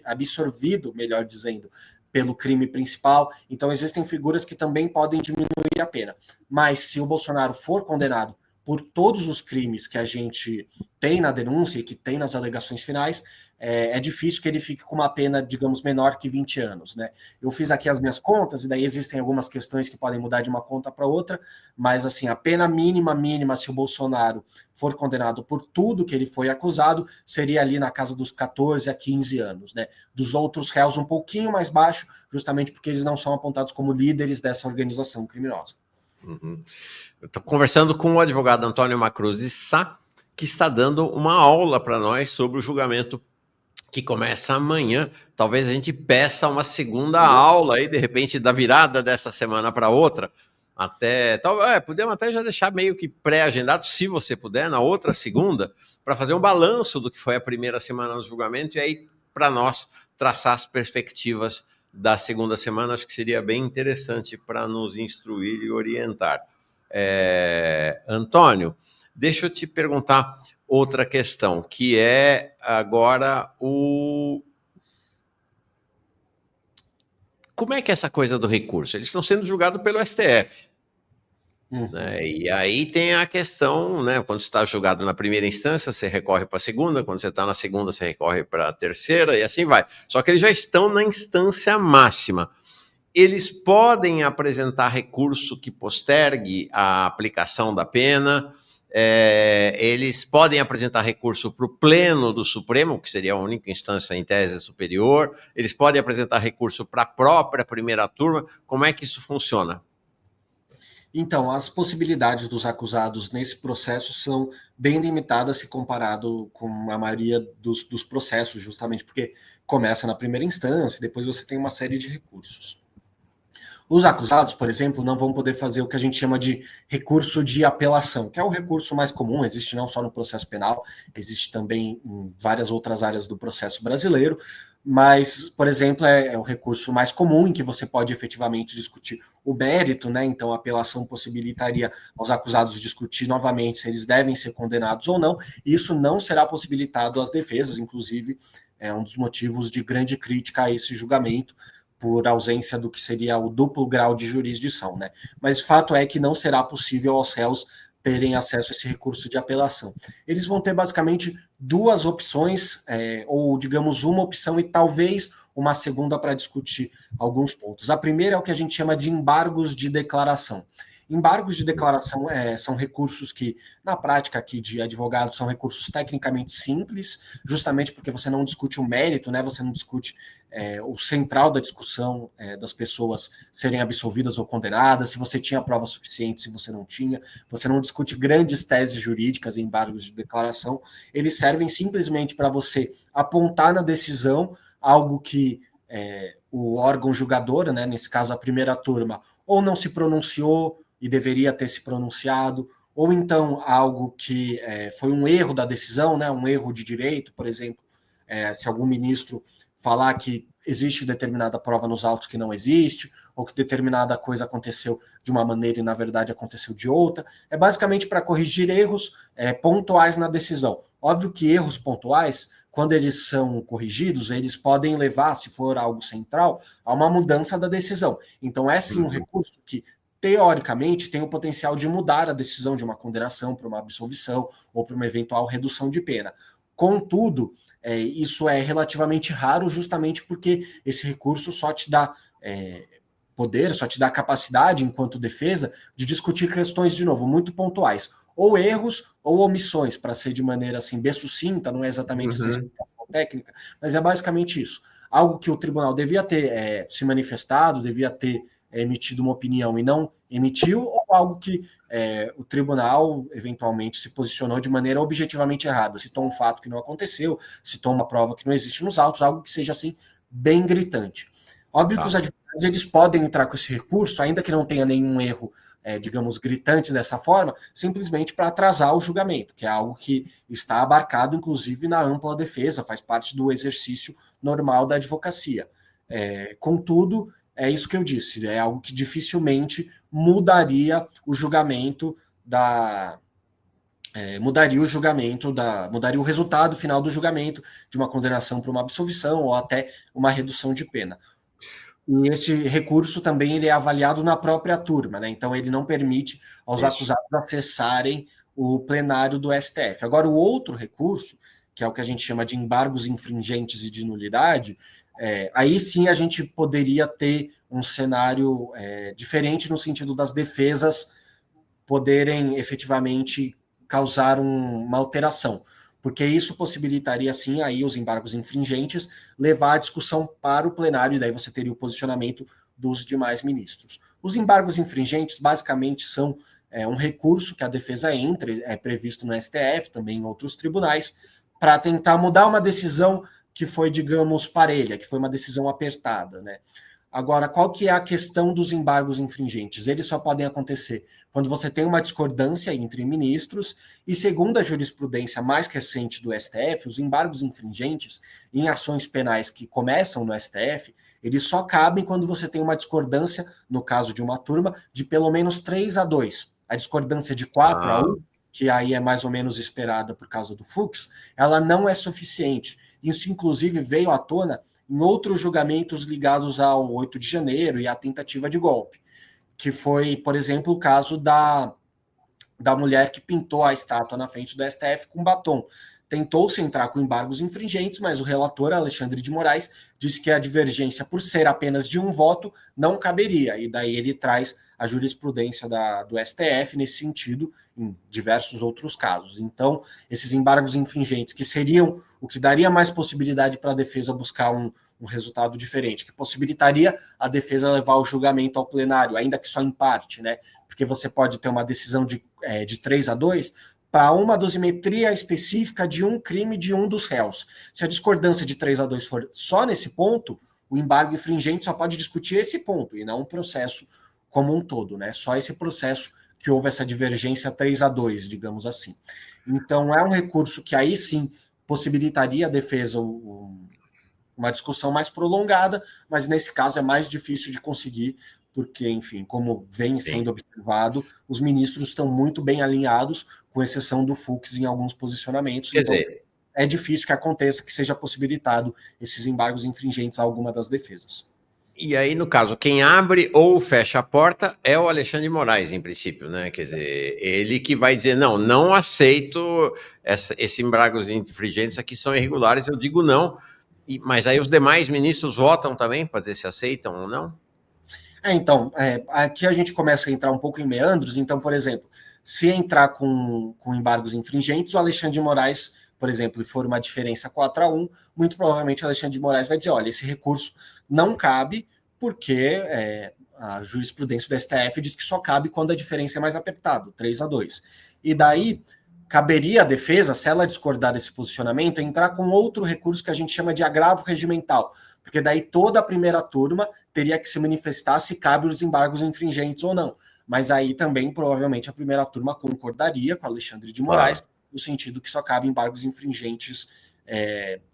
absorvido, melhor dizendo, pelo crime principal. Então existem figuras que também podem diminuir a pena. Mas se o Bolsonaro for condenado por todos os crimes que a gente tem na denúncia e que tem nas alegações finais, é difícil que ele fique com uma pena, digamos, menor que 20 anos, né? Eu fiz aqui as minhas contas, e daí existem algumas questões que podem mudar de uma conta para outra, mas, assim, a pena mínima, se o Bolsonaro for condenado por tudo que ele foi acusado, seria ali na casa dos 14 a 15 anos, né? Dos outros réus um pouquinho mais baixo, justamente porque eles não são apontados como líderes dessa organização criminosa. Uhum. Eu estou conversando com o advogado Antônio Macruz de Sá, que está dando uma aula para nós sobre o julgamento que começa amanhã. Talvez a gente peça uma segunda aula aí, de repente, da virada dessa semana para outra. Podemos até já deixar meio que pré-agendado, se você puder, na outra segunda, para fazer um balanço do que foi a primeira semana do julgamento e aí, para nós, traçar as perspectivas da segunda semana. Acho que seria bem interessante para nos instruir e orientar. Antônio, deixa eu te perguntar outra questão, que é agora como é que é essa coisa do recurso? Eles estão sendo julgados pelo STF. Né? E aí tem a questão, né? Quando você está julgado na primeira instância, você recorre para a segunda, quando você está na segunda, você recorre para a terceira, e assim vai. Só que eles já estão na instância máxima. Eles podem apresentar recurso que postergue a aplicação da pena, eles podem apresentar recurso para o pleno do Supremo, que seria a única instância em tese superior, eles podem apresentar recurso para a própria primeira turma. Como é que isso funciona? Então, as possibilidades dos acusados nesse processo são bem limitadas se comparado com a maioria dos processos, justamente porque começa na primeira instância e depois você tem uma série de recursos. Os acusados, por exemplo, não vão poder fazer o que a gente chama de recurso de apelação, que é o recurso mais comum, existe não só no processo penal, existe também em várias outras áreas do processo brasileiro, mas, por exemplo, é o recurso mais comum em que você pode efetivamente discutir o mérito, né? Então, a apelação possibilitaria aos acusados discutir novamente se eles devem ser condenados ou não, e isso não será possibilitado às defesas, inclusive é um dos motivos de grande crítica a esse julgamento, por ausência do que seria o duplo grau de jurisdição, né? Mas o fato é que não será possível aos réus terem acesso a esse recurso de apelação. Eles vão ter basicamente duas opções, ou digamos uma opção e talvez uma segunda para discutir alguns pontos. A primeira é o que a gente chama de embargos de declaração. Embargos de declaração são recursos que, na prática aqui de advogado, são recursos tecnicamente simples, justamente porque você não discute o mérito, né? Você não discute o central da discussão das pessoas serem absolvidas ou condenadas, se você tinha prova suficiente, se você não tinha. Você não discute grandes teses jurídicas em embargos de declaração. Eles servem simplesmente para você apontar na decisão algo que o órgão julgador, né, nesse caso a primeira turma, ou não se pronunciou e deveria ter se pronunciado, ou então algo que foi um erro da decisão, né, um erro de direito, por exemplo, se algum ministro falar que existe determinada prova nos autos que não existe, ou que determinada coisa aconteceu de uma maneira e, na verdade, aconteceu de outra. É basicamente para corrigir erros pontuais na decisão. Óbvio que erros pontuais, quando eles são corrigidos, eles podem levar, se for algo central, a uma mudança da decisão. Então, é sim um recurso que, teoricamente, tem o potencial de mudar a decisão de uma condenação para uma absolvição ou para uma eventual redução de pena. Contudo, isso é relativamente raro, justamente porque esse recurso só te dá poder, só te dá capacidade, enquanto defesa, de discutir questões, de novo, muito pontuais, ou erros ou omissões, para ser de maneira assim, bem sucinta, não é exatamente essa explicação técnica, mas é basicamente isso. Algo que o tribunal devia ter se manifestado, devia ter emitido uma opinião e não emitiu, ou algo que o tribunal eventualmente se posicionou de maneira objetivamente errada, citou um fato que não aconteceu, citou uma prova que não existe nos autos, algo que seja assim bem gritante. Óbvio que os advogados eles podem entrar com esse recurso, ainda que não tenha nenhum erro digamos, gritantes dessa forma, simplesmente para atrasar o julgamento, que é algo que está abarcado, inclusive, na ampla defesa, faz parte do exercício normal da advocacia. Contudo, é isso que eu disse, é algo que dificilmente mudaria o julgamento mudaria o resultado final do julgamento, de uma condenação para uma absolvição ou até uma redução de pena. E esse recurso também ele é avaliado na própria turma, né? Então ele não permite aos acusados acessarem o plenário do STF. Agora, o outro recurso, que é o que a gente chama de embargos infringentes e de nulidade, aí sim a gente poderia ter um cenário diferente no sentido das defesas poderem efetivamente causar uma alteração, porque isso possibilitaria, sim, aí os embargos infringentes levar a discussão para o plenário, e daí você teria o posicionamento dos demais ministros. Os embargos infringentes, basicamente, são um recurso que a defesa entra, é previsto no STF, também em outros tribunais, para tentar mudar uma decisão que foi, digamos, parelha, que foi uma decisão apertada, né? Agora, qual que é a questão dos embargos infringentes? Eles só podem acontecer quando você tem uma discordância entre ministros e, segundo a jurisprudência mais recente do STF, os embargos infringentes em ações penais que começam no STF, eles só cabem quando você tem uma discordância, no caso de uma turma, de pelo menos 3-2. A discordância de 4-1, que aí é mais ou menos esperada por causa do Fux, ela não é suficiente. Isso, inclusive, veio à tona em outros julgamentos ligados ao 8 de janeiro e à tentativa de golpe, que foi, por exemplo, o caso da mulher que pintou a estátua na frente do STF com batom. Tentou-se entrar com embargos infringentes, mas o relator, Alexandre de Moraes, disse que a divergência, por ser apenas de um voto, não caberia, e daí ele traz a jurisprudência do STF nesse sentido, em diversos outros casos. Então, esses embargos infringentes, que seriam o que daria mais possibilidade para a defesa buscar um resultado diferente, que possibilitaria a defesa levar o julgamento ao plenário, ainda que só em parte, né? Porque você pode ter uma decisão de 3-2 para uma dosimetria específica de um crime de um dos réus. Se a discordância de 3-2 for só nesse ponto, o embargo infringente só pode discutir esse ponto, e não um processo como um todo, né? Só esse processo que houve essa divergência 3-2, digamos assim. Então, é um recurso que aí sim possibilitaria a defesa uma discussão mais prolongada, mas nesse caso é mais difícil de conseguir, porque, enfim, como vem sendo observado, os ministros estão muito bem alinhados, com exceção do Fux em alguns posicionamentos. Quer então, dizer, é difícil que aconteça, que seja possibilitado esses embargos infringentes a alguma das defesas. E aí, no caso, quem abre ou fecha a porta é o Alexandre de Moraes, em princípio, né? Quer dizer, ele que vai dizer, não aceito esses embargos infringentes aqui são irregulares, eu digo não. Mas aí os demais ministros votam também para dizer se aceitam ou não? Então, aqui a gente começa a entrar um pouco em meandros. Então, por exemplo, se entrar com embargos infringentes, o Alexandre de Moraes, por exemplo, e for uma diferença 4-1, muito provavelmente o Alexandre de Moraes vai dizer, olha, esse recurso não cabe porque a jurisprudência do STF diz que só cabe quando a diferença é mais apertada, 3-2. E daí, caberia à defesa, se ela discordar desse posicionamento, entrar com outro recurso que a gente chama de agravo regimental, porque daí toda a primeira turma teria que se manifestar se cabe os embargos infringentes ou não. Mas aí também, provavelmente, a primeira turma concordaria com Alexandre de Moraes, no sentido que só cabe embargos infringentes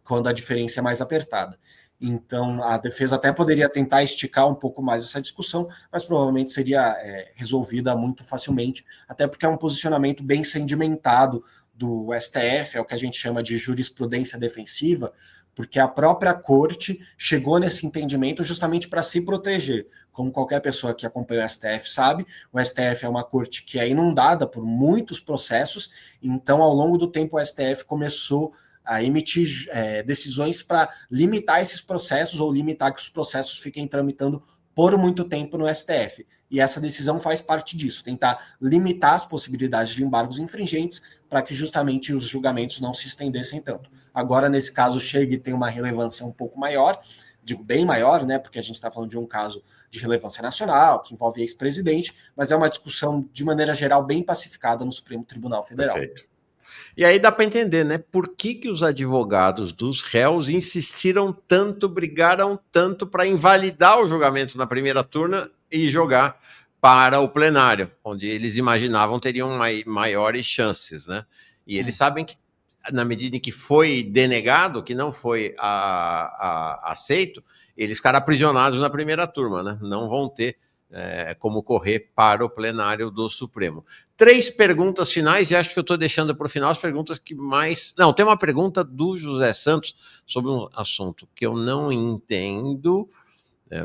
quando a diferença é mais apertada. Então, a defesa até poderia tentar esticar um pouco mais essa discussão, mas provavelmente seria resolvida muito facilmente, até porque é um posicionamento bem sedimentado do STF, é o que a gente chama de jurisprudência defensiva, porque a própria corte chegou nesse entendimento justamente para se proteger. Como qualquer pessoa que acompanha o STF sabe, o STF é uma corte que é inundada por muitos processos, então, ao longo do tempo, o STF começou a emitir decisões para limitar esses processos ou limitar que os processos fiquem tramitando por muito tempo no STF. E essa decisão faz parte disso, tentar limitar as possibilidades de embargos infringentes para que justamente os julgamentos não se estendessem tanto. Agora, nesse caso, chega e tem uma relevância um pouco maior, digo bem maior, né, porque a gente está falando de um caso de relevância nacional, que envolve ex-presidente, mas é uma discussão, de maneira geral, bem pacificada no Supremo Tribunal Federal. Perfeito. E aí dá para entender, né? Por que os advogados dos réus insistiram tanto, brigaram tanto para invalidar o julgamento na primeira turma e jogar para o plenário, onde eles imaginavam teriam maiores chances, né? E eles sabem que, na medida em que foi denegado, que não foi aceito, eles ficaram aprisionados na primeira turma, né? Não vão ter como correr para o plenário do Supremo. 3 perguntas finais, e acho que eu estou deixando para o final as perguntas que mais... Não, tem uma pergunta do José Santos sobre um assunto que eu não entendo...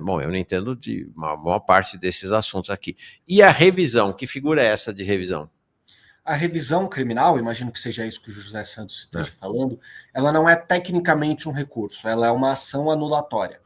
Bom, eu não entendo de uma boa parte desses assuntos aqui. E a revisão? Que figura é essa de revisão? A revisão criminal, imagino que seja isso que o José Santos esteja falando, ela não é tecnicamente um recurso, ela é uma ação anulatória.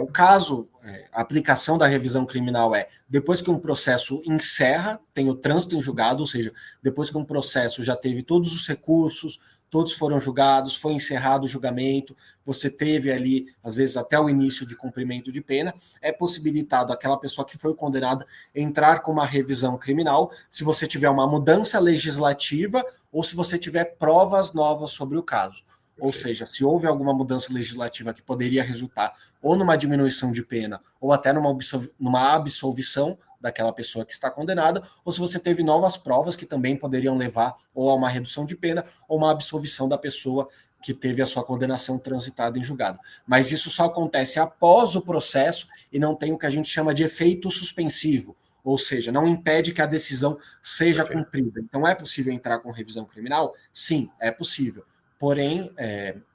O caso, a aplicação da revisão criminal depois que um processo encerra, tem o trânsito em julgado, ou seja, depois que um processo já teve todos os recursos, todos foram julgados, foi encerrado o julgamento, você teve ali, às vezes, até o início de cumprimento de pena, é possibilitado aquela pessoa que foi condenada entrar com uma revisão criminal, se você tiver uma mudança legislativa ou se você tiver provas novas sobre o caso. Ou seja, se houve alguma mudança legislativa que poderia resultar ou numa diminuição de pena, ou até numa absolvição daquela pessoa que está condenada, ou se você teve novas provas que também poderiam levar ou a uma redução de pena ou uma absolvição da pessoa que teve a sua condenação transitada em julgado. Mas isso só acontece após o processo e não tem o que a gente chama de efeito suspensivo, ou seja, não impede que a decisão seja cumprida. Então, é possível entrar com revisão criminal? Sim, é possível. Porém,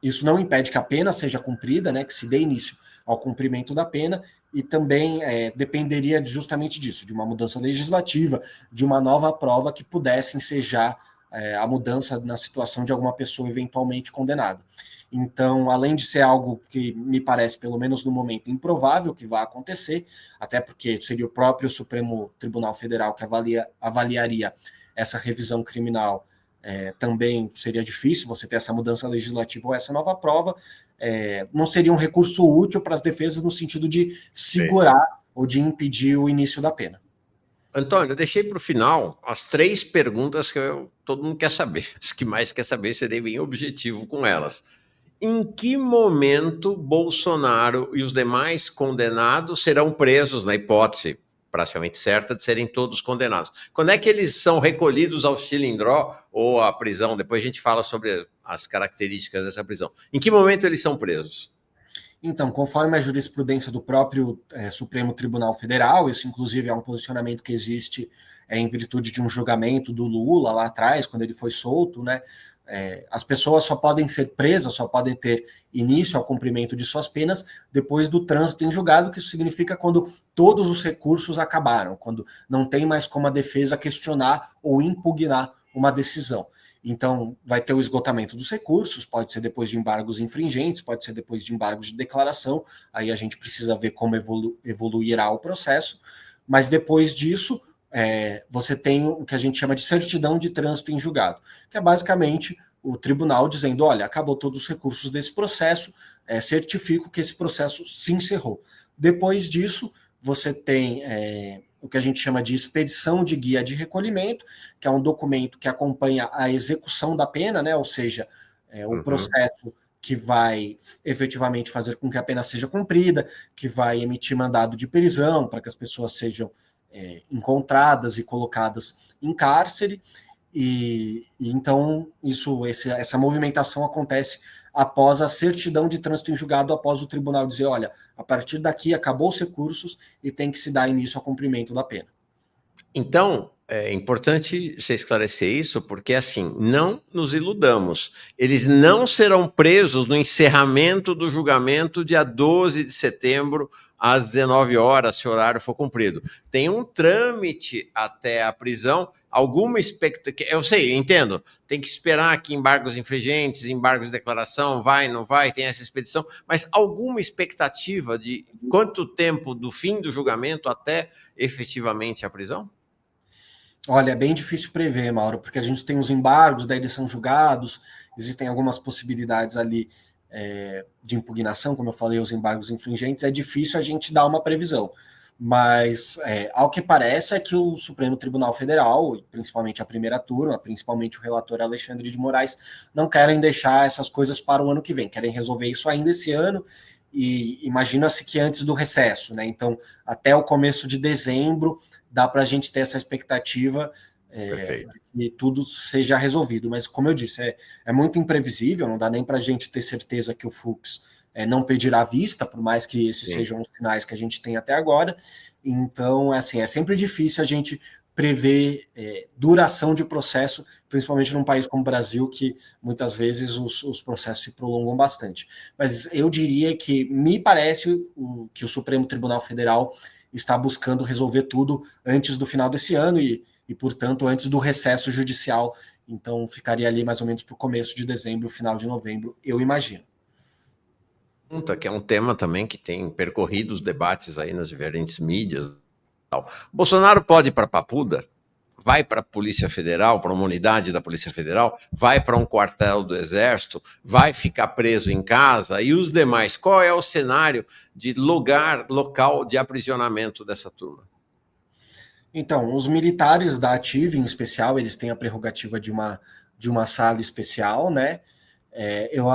isso não impede que a pena seja cumprida, né, que se dê início ao cumprimento da pena, e também dependeria justamente disso, de uma mudança legislativa, de uma nova prova que pudesse ensejar a mudança na situação de alguma pessoa eventualmente condenada. Então, além de ser algo que me parece, pelo menos no momento, improvável que vá acontecer, até porque seria o próprio Supremo Tribunal Federal que avaliaria essa revisão criminal, também seria difícil você ter essa mudança legislativa ou essa nova prova, não seria um recurso útil para as defesas no sentido de segurar ou de impedir o início da pena. Antônio, eu deixei para o final as 3 perguntas que todo mundo quer saber. As que mais quer saber, serei bem objetivo com elas. Em que momento Bolsonaro e os demais condenados serão presos, na hipótese praticamente certa de serem todos condenados? Quando é que eles são recolhidos ao Chilindró ou à prisão? Depois a gente fala sobre as características dessa prisão. Em que momento eles são presos? Então, conforme a jurisprudência do próprio Supremo Tribunal Federal, isso inclusive é um posicionamento que existe em virtude de um julgamento do Lula lá atrás, quando ele foi solto, né? As pessoas só podem ser presas, só podem ter início ao cumprimento de suas penas depois do trânsito em julgado, que isso significa quando todos os recursos acabaram, quando não tem mais como a defesa questionar ou impugnar uma decisão. Então, vai ter o esgotamento dos recursos, pode ser depois de embargos infringentes, pode ser depois de embargos de declaração, aí a gente precisa ver como evoluirá o processo, mas depois disso, você tem o que a gente chama de certidão de trânsito em julgado, que é basicamente o tribunal dizendo, olha, acabou todos os recursos desse processo, certifico que esse processo se encerrou. Depois disso, você tem o que a gente chama de expedição de guia de recolhimento, que é um documento que acompanha a execução da pena, né? Ou seja, o processo que vai efetivamente fazer com que a pena seja cumprida, que vai emitir mandado de prisão para que as pessoas sejam encontradas e colocadas em cárcere, e então essa movimentação acontece após a certidão de trânsito em julgado, após o tribunal dizer, olha, a partir daqui acabou os recursos e tem que se dar início ao cumprimento da pena. Então, é importante você esclarecer isso, porque assim, não nos iludamos. Eles não serão presos no encerramento do julgamento dia 12 de setembro, às 19 horas, se o horário for cumprido. Tem um trâmite até a prisão, alguma expectativa... Eu sei, eu entendo. Tem que esperar que embargos infringentes, embargos de declaração, vai, não vai, tem essa expedição, mas alguma expectativa de quanto tempo do fim do julgamento até efetivamente a prisão? Olha, é bem difícil prever, Mauro, porque a gente tem os embargos, daí eles são julgados, existem algumas possibilidades ali de impugnação, como eu falei, os embargos infringentes, é difícil a gente dar uma previsão. Mas, ao que parece, é que o Supremo Tribunal Federal, principalmente a primeira turma, principalmente o relator Alexandre de Moraes, não querem deixar essas coisas para o ano que vem, querem resolver isso ainda esse ano, e imagina-se que antes do recesso, né? Então, até o começo de dezembro, dá para a gente ter essa expectativa de que tudo seja resolvido. Mas, como eu disse, é muito imprevisível, não dá nem para a gente ter certeza que o Fux não pedirá vista, por mais que esses sejam os sinais que a gente tem até agora. Então, assim, é sempre difícil a gente prever duração de processo, principalmente num país como o Brasil, que muitas vezes os processos se prolongam bastante. Mas eu diria que me parece que o Supremo Tribunal Federal está buscando resolver tudo antes do final desse ano e portanto, antes do recesso judicial. Então, ficaria ali mais ou menos para o começo de dezembro, final de novembro, eu imagino. Que é um tema também que tem percorrido os debates aí nas diferentes mídias. Bolsonaro pode ir para Papuda? Vai para a Polícia Federal, para uma unidade da Polícia Federal? Vai para um quartel do Exército? Vai ficar preso em casa? E os demais? Qual é o cenário de local de aprisionamento dessa turma? Então, os militares da Ative, em especial, eles têm a prerrogativa de uma sala especial, né? Eu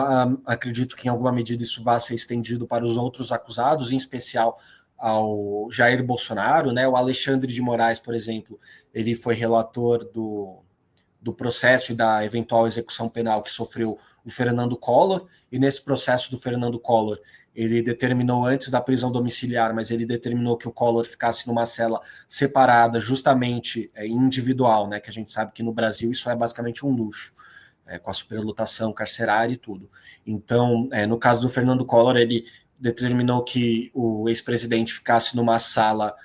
acredito que em alguma medida isso vai ser estendido para os outros acusados, em especial ao Jair Bolsonaro, né? O Alexandre de Moraes, por exemplo, ele foi relator do processo e da eventual execução penal que sofreu o Fernando Collor, e nesse processo do Fernando Collor, ele determinou antes da prisão domiciliar, mas ele determinou que o Collor ficasse numa cela separada, justamente individual, né? Que a gente sabe que no Brasil isso é basicamente um luxo. Com a superlotação carcerária e tudo. Então, no caso do Fernando Collor, ele determinou que o ex-presidente ficasse numa cela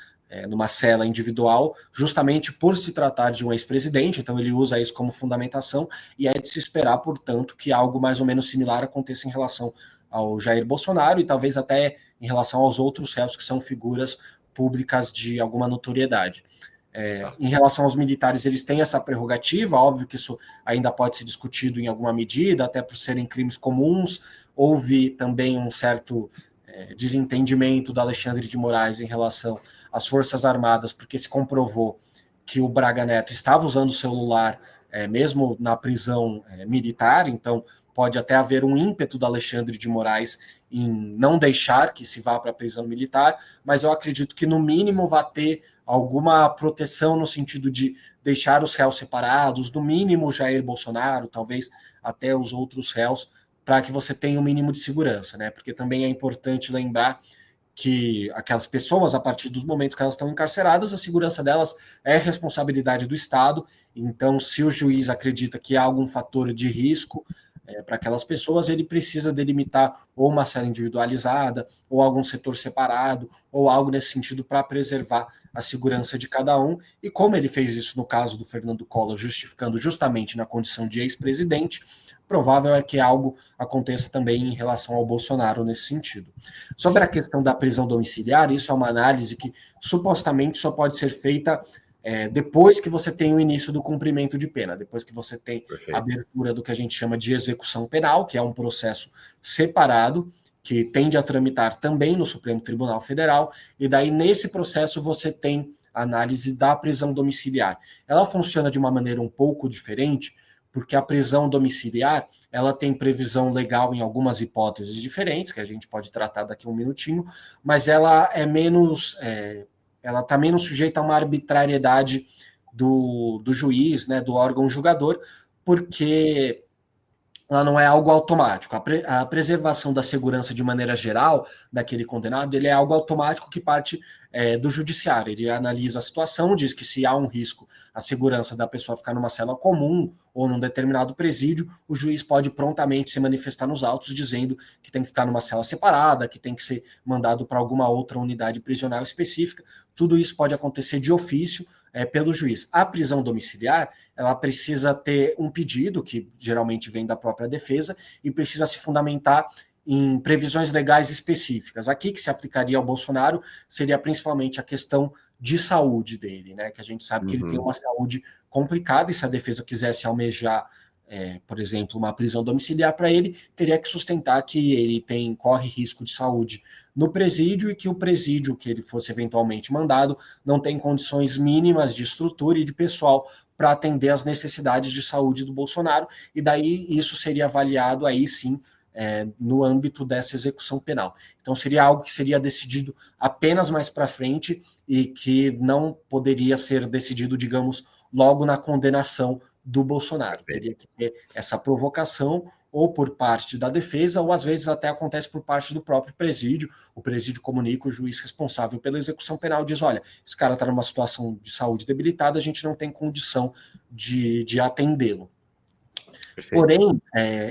individual, justamente por se tratar de um ex-presidente, então ele usa isso como fundamentação, e é de se esperar, portanto, que algo mais ou menos similar aconteça em relação ao Jair Bolsonaro e talvez até em relação aos outros réus que são figuras públicas de alguma notoriedade. Em relação aos militares, eles têm essa prerrogativa, óbvio que isso ainda pode ser discutido em alguma medida, até por serem crimes comuns. Houve também um certo desentendimento do Alexandre de Moraes em relação às Forças Armadas, porque se comprovou que o Braga Neto estava usando o celular mesmo na prisão militar, então pode até haver um ímpeto do Alexandre de Moraes em não deixar que se vá para a prisão militar, mas eu acredito que no mínimo vai ter alguma proteção no sentido de deixar os réus separados, no mínimo Jair Bolsonaro, talvez até os outros réus, para que você tenha um mínimo de segurança, né? Porque também é importante lembrar que aquelas pessoas, a partir dos momentos que elas estão encarceradas, a segurança delas é responsabilidade do Estado. Então, se o juiz acredita que há algum fator de risco para aquelas pessoas, ele precisa delimitar ou uma cela individualizada, ou algum setor separado, ou algo nesse sentido para preservar a segurança de cada um. E como ele fez isso no caso do Fernando Collor, justificando justamente na condição de ex-presidente, provável é que algo aconteça também em relação ao Bolsonaro nesse sentido. Sobre a questão da prisão domiciliar, isso é uma análise que supostamente só pode ser feita depois que você tem o início do cumprimento de pena, depois que você tem a abertura do que a gente chama de execução penal, que é um processo separado, que tende a tramitar também no Supremo Tribunal Federal, e daí nesse processo você tem a análise da prisão domiciliar. Ela funciona de uma maneira um pouco diferente, porque a prisão domiciliar ela tem previsão legal em algumas hipóteses diferentes, que a gente pode tratar daqui a um minutinho, mas ela é menos... ela está menos sujeita a uma arbitrariedade do juiz, né, do órgão julgador, porque ela não é algo automático. A preservação da segurança de maneira geral daquele condenado, ele é algo automático que parte do judiciário. Ele analisa a situação, diz que se há um risco à segurança da pessoa ficar numa cela comum ou num determinado presídio, o juiz pode prontamente se manifestar nos autos dizendo que tem que ficar numa cela separada, que tem que ser mandado para alguma outra unidade prisional específica. Tudo isso pode acontecer de ofício pelo juiz. A prisão domiciliar, ela precisa ter um pedido, que geralmente vem da própria defesa, e precisa se fundamentar em previsões legais específicas. Aqui que se aplicaria ao Bolsonaro seria principalmente a questão de saúde dele, né? Que a gente sabe que ele tem uma saúde complicada, e se a defesa quisesse almejar, por exemplo, uma prisão domiciliar para ele, teria que sustentar que ele corre risco de saúde no presídio e que o presídio que ele fosse eventualmente mandado não tem condições mínimas de estrutura e de pessoal para atender às necessidades de saúde do Bolsonaro, e daí isso seria avaliado aí sim no âmbito dessa execução penal. Então seria algo que seria decidido apenas mais para frente e que não poderia ser decidido, digamos, logo na condenação do Bolsonaro. Teria que ter essa provocação ou por parte da defesa, ou às vezes até acontece por parte do próprio presídio. O presídio comunica, o juiz responsável pela execução penal diz, olha, esse cara está numa situação de saúde debilitada, a gente não tem condição de atendê-lo. Perfeito. Porém,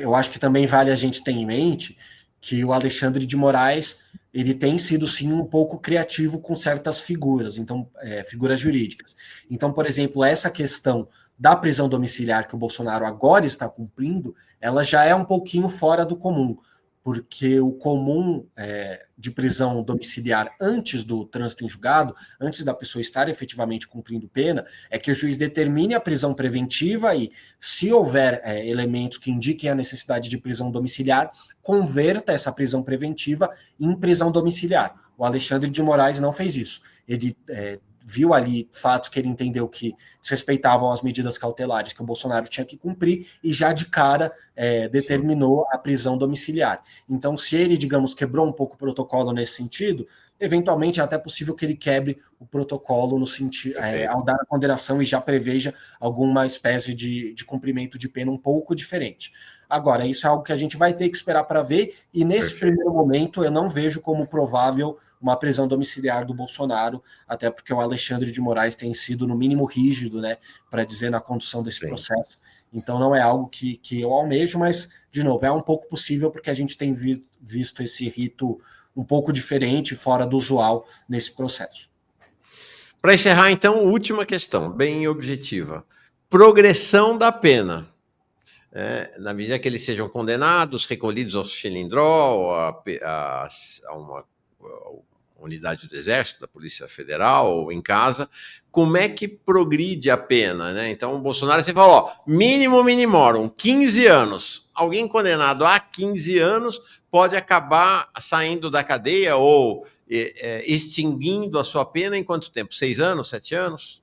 eu acho que também vale a gente ter em mente que o Alexandre de Moraes ele tem sido, sim, um pouco criativo com certas figuras, então, figuras jurídicas. Então, por exemplo, essa questão da prisão domiciliar que o Bolsonaro agora está cumprindo, ela já é um pouquinho fora do comum, porque o comum de prisão domiciliar antes do trânsito em julgado, antes da pessoa estar efetivamente cumprindo pena, é que o juiz determine a prisão preventiva e, se houver elementos que indiquem a necessidade de prisão domiciliar, converta essa prisão preventiva em prisão domiciliar. O Alexandre de Moraes não fez isso. Ele viu ali fatos que ele entendeu que desrespeitavam as medidas cautelares que o Bolsonaro tinha que cumprir e já de cara determinou a prisão domiciliar. Então, se ele, digamos, quebrou um pouco o protocolo nesse sentido, eventualmente é até possível que ele quebre o protocolo no sentido ao dar a condenação e já preveja alguma espécie de cumprimento de pena um pouco diferente. Agora, isso é algo que a gente vai ter que esperar para ver, e nesse primeiro momento eu não vejo como provável uma prisão domiciliar do Bolsonaro, até porque o Alexandre de Moraes tem sido, no mínimo, rígido, né, para dizer na condução desse processo. Então não é algo que eu almejo, mas, de novo, é um pouco possível porque a gente tem visto esse rito um pouco diferente, fora do usual, nesse processo. Para encerrar, então, última questão, bem objetiva. Progressão da pena. Na medida que eles sejam condenados, recolhidos ao Xilindró, a uma unidade do Exército, da Polícia Federal, ou em casa, como é que progride a pena, né? Então, o Bolsonaro, você falou, mínimo minimorum, 15 anos. Alguém condenado a 15 anos pode acabar saindo da cadeia ou extinguindo a sua pena em quanto tempo? 6 anos, 7 anos?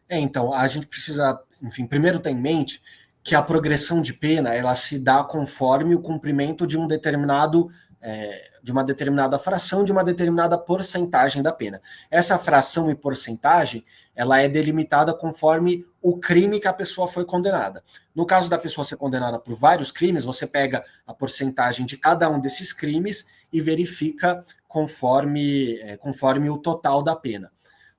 Então, a gente precisa, enfim, primeiro ter em mente que a progressão de pena, ela se dá conforme o cumprimento de de uma determinada fração, de uma determinada porcentagem da pena. Essa fração e porcentagem, ela é delimitada conforme o crime que a pessoa foi condenada. No caso da pessoa ser condenada por vários crimes, você pega a porcentagem de cada um desses crimes e verifica conforme o total da pena.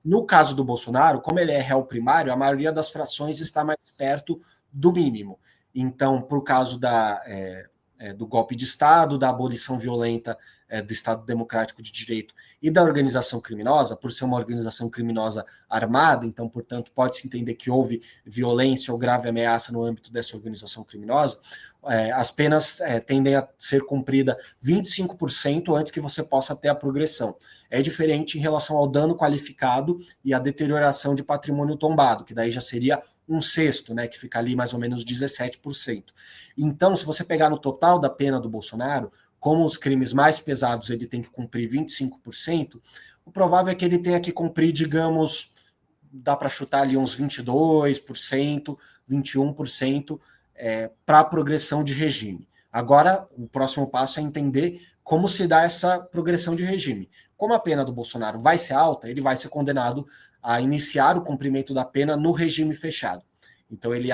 No caso do Bolsonaro, como ele é réu primário, a maioria das frações está mais perto do mínimo. Então, por caso do golpe de Estado, da abolição violenta do Estado Democrático de Direito e da organização criminosa, por ser uma organização criminosa armada, então, portanto, pode-se entender que houve violência ou grave ameaça no âmbito dessa organização criminosa, as penas tendem a ser cumpridas 25% antes que você possa ter a progressão. É diferente em relação ao dano qualificado e a deterioração de patrimônio tombado, que daí já seria um sexto, né, que fica ali mais ou menos 17%. Então, se você pegar no total da pena do Bolsonaro, como os crimes mais pesados ele tem que cumprir 25%, o provável é que ele tenha que cumprir, digamos, dá para chutar ali uns 22%, 21%, para a progressão de regime. Agora, o próximo passo é entender como se dá essa progressão de regime. Como a pena do Bolsonaro vai ser alta, ele vai ser condenado a iniciar o cumprimento da pena no regime fechado. Então, ele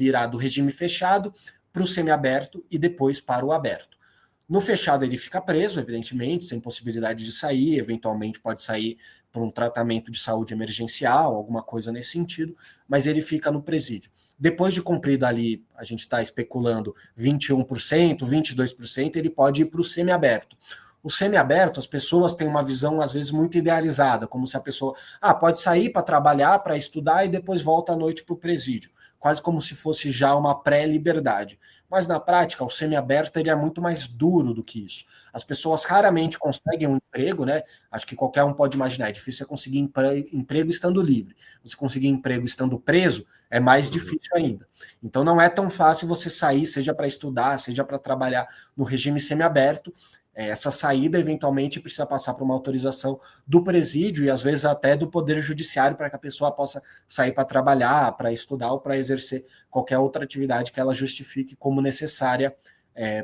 irá do regime fechado para o semiaberto e depois para o aberto. No fechado, ele fica preso, evidentemente, sem possibilidade de sair, eventualmente pode sair para um tratamento de saúde emergencial, alguma coisa nesse sentido, mas ele fica no presídio. Depois de cumprido ali, a gente está especulando 21%, 22%, ele pode ir para o semiaberto. O semiaberto, as pessoas têm uma visão, às vezes, muito idealizada, como se a pessoa pode sair para trabalhar, para estudar e depois volta à noite para o presídio, quase como se fosse já uma pré-liberdade. Mas, na prática, o semiaberto ele é muito mais duro do que isso. As pessoas raramente conseguem um emprego, né? Acho que qualquer um pode imaginar, é difícil você conseguir emprego estando livre. Você conseguir emprego estando preso é mais difícil ainda. Então, não é tão fácil você sair, seja para estudar, seja para trabalhar no regime semiaberto. Essa saída, eventualmente, precisa passar por uma autorização do presídio e, às vezes, até do Poder Judiciário para que a pessoa possa sair para trabalhar, para estudar ou para exercer qualquer outra atividade que ela justifique como necessária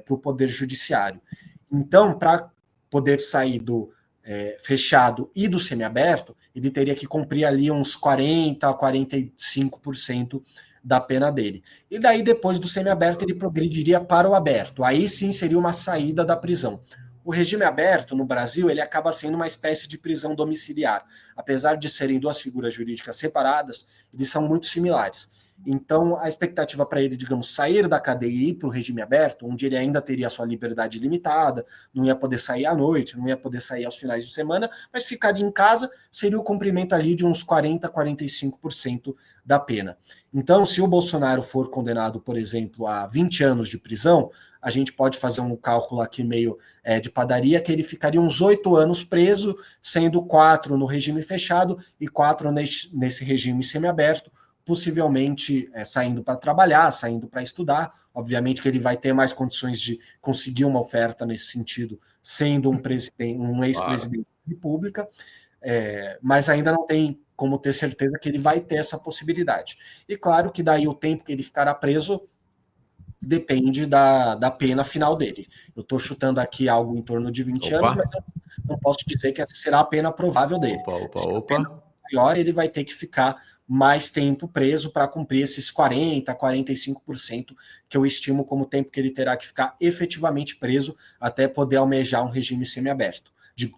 para o Poder Judiciário. Então, para poder sair fechado e do semiaberto, ele teria que cumprir ali uns 40% a 45% da pena dele. E daí, depois do semiaberto, ele progrediria para o aberto. Aí sim seria uma saída da prisão. O regime aberto, no Brasil, ele acaba sendo uma espécie de prisão domiciliar. Apesar de serem duas figuras jurídicas separadas, eles são muito similares. Então, a expectativa para ele, digamos, sair da cadeia e ir para o regime aberto, onde ele ainda teria a sua liberdade limitada, não ia poder sair à noite, não ia poder sair aos finais de semana, mas ficaria em casa, seria o cumprimento ali de uns 40% a 45% da pena. Então, se o Bolsonaro for condenado, por exemplo, a 20 anos de prisão, a gente pode fazer um cálculo aqui meio de padaria, que ele ficaria uns 8 anos preso, sendo 4 no regime fechado e 4 nesse regime semiaberto, possivelmente saindo para trabalhar, saindo para estudar. Obviamente que ele vai ter mais condições de conseguir uma oferta nesse sentido, sendo um ex-presidente da República, mas ainda não tem como ter certeza que ele vai ter essa possibilidade. E claro que daí o tempo que ele ficará preso depende da pena final dele. Eu estou chutando aqui algo em torno de 20 anos, mas eu não posso dizer que essa será a pena provável dele. Maior, ele vai ter que ficar mais tempo preso para cumprir esses 40%, 45% que eu estimo como tempo que ele terá que ficar efetivamente preso até poder almejar um regime semiaberto.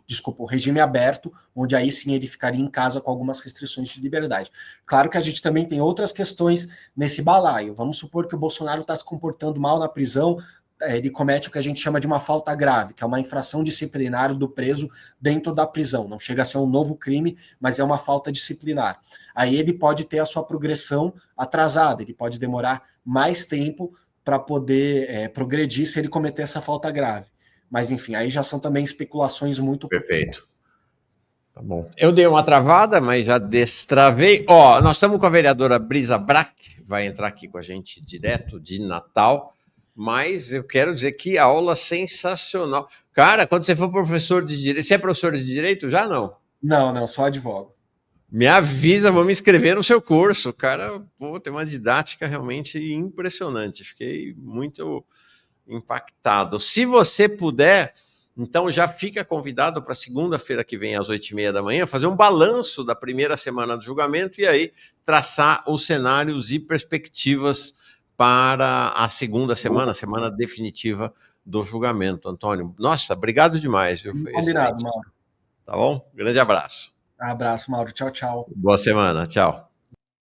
Desculpa, o regime aberto, onde aí sim ele ficaria em casa com algumas restrições de liberdade. Claro que a gente também tem outras questões nesse balaio. Vamos supor que o Bolsonaro está se comportando mal na prisão, ele comete o que a gente chama de uma falta grave, que é uma infração disciplinar do preso dentro da prisão. Não chega a ser um novo crime, mas é uma falta disciplinar. Aí ele pode ter a sua progressão atrasada, ele pode demorar mais tempo para poder progredir se ele cometer essa falta grave. Mas, enfim, aí já são também especulações muito... Perfeito. Tá bom. Eu dei uma travada, mas já destravei. Ó, nós estamos com a vereadora Brisa Brack, vai entrar aqui com a gente direto de Natal. Mas eu quero dizer que aula sensacional. Cara, quando você for professor de direito... Você é professor de direito já, não? Não, só advogo. Me avisa, vou me inscrever no seu curso. Cara, tem uma didática realmente impressionante. Fiquei muito impactado. Se você puder, então já fica convidado para segunda-feira que vem, às 8h30 da manhã, fazer um balanço da primeira semana do julgamento e aí traçar os cenários e perspectivas para a segunda semana, a semana definitiva do julgamento. Antônio, nossa, obrigado demais, viu? Foi combinado, Mauro. Tá bom? Grande abraço. Abraço, Mauro. Tchau, tchau. Boa semana. Tchau.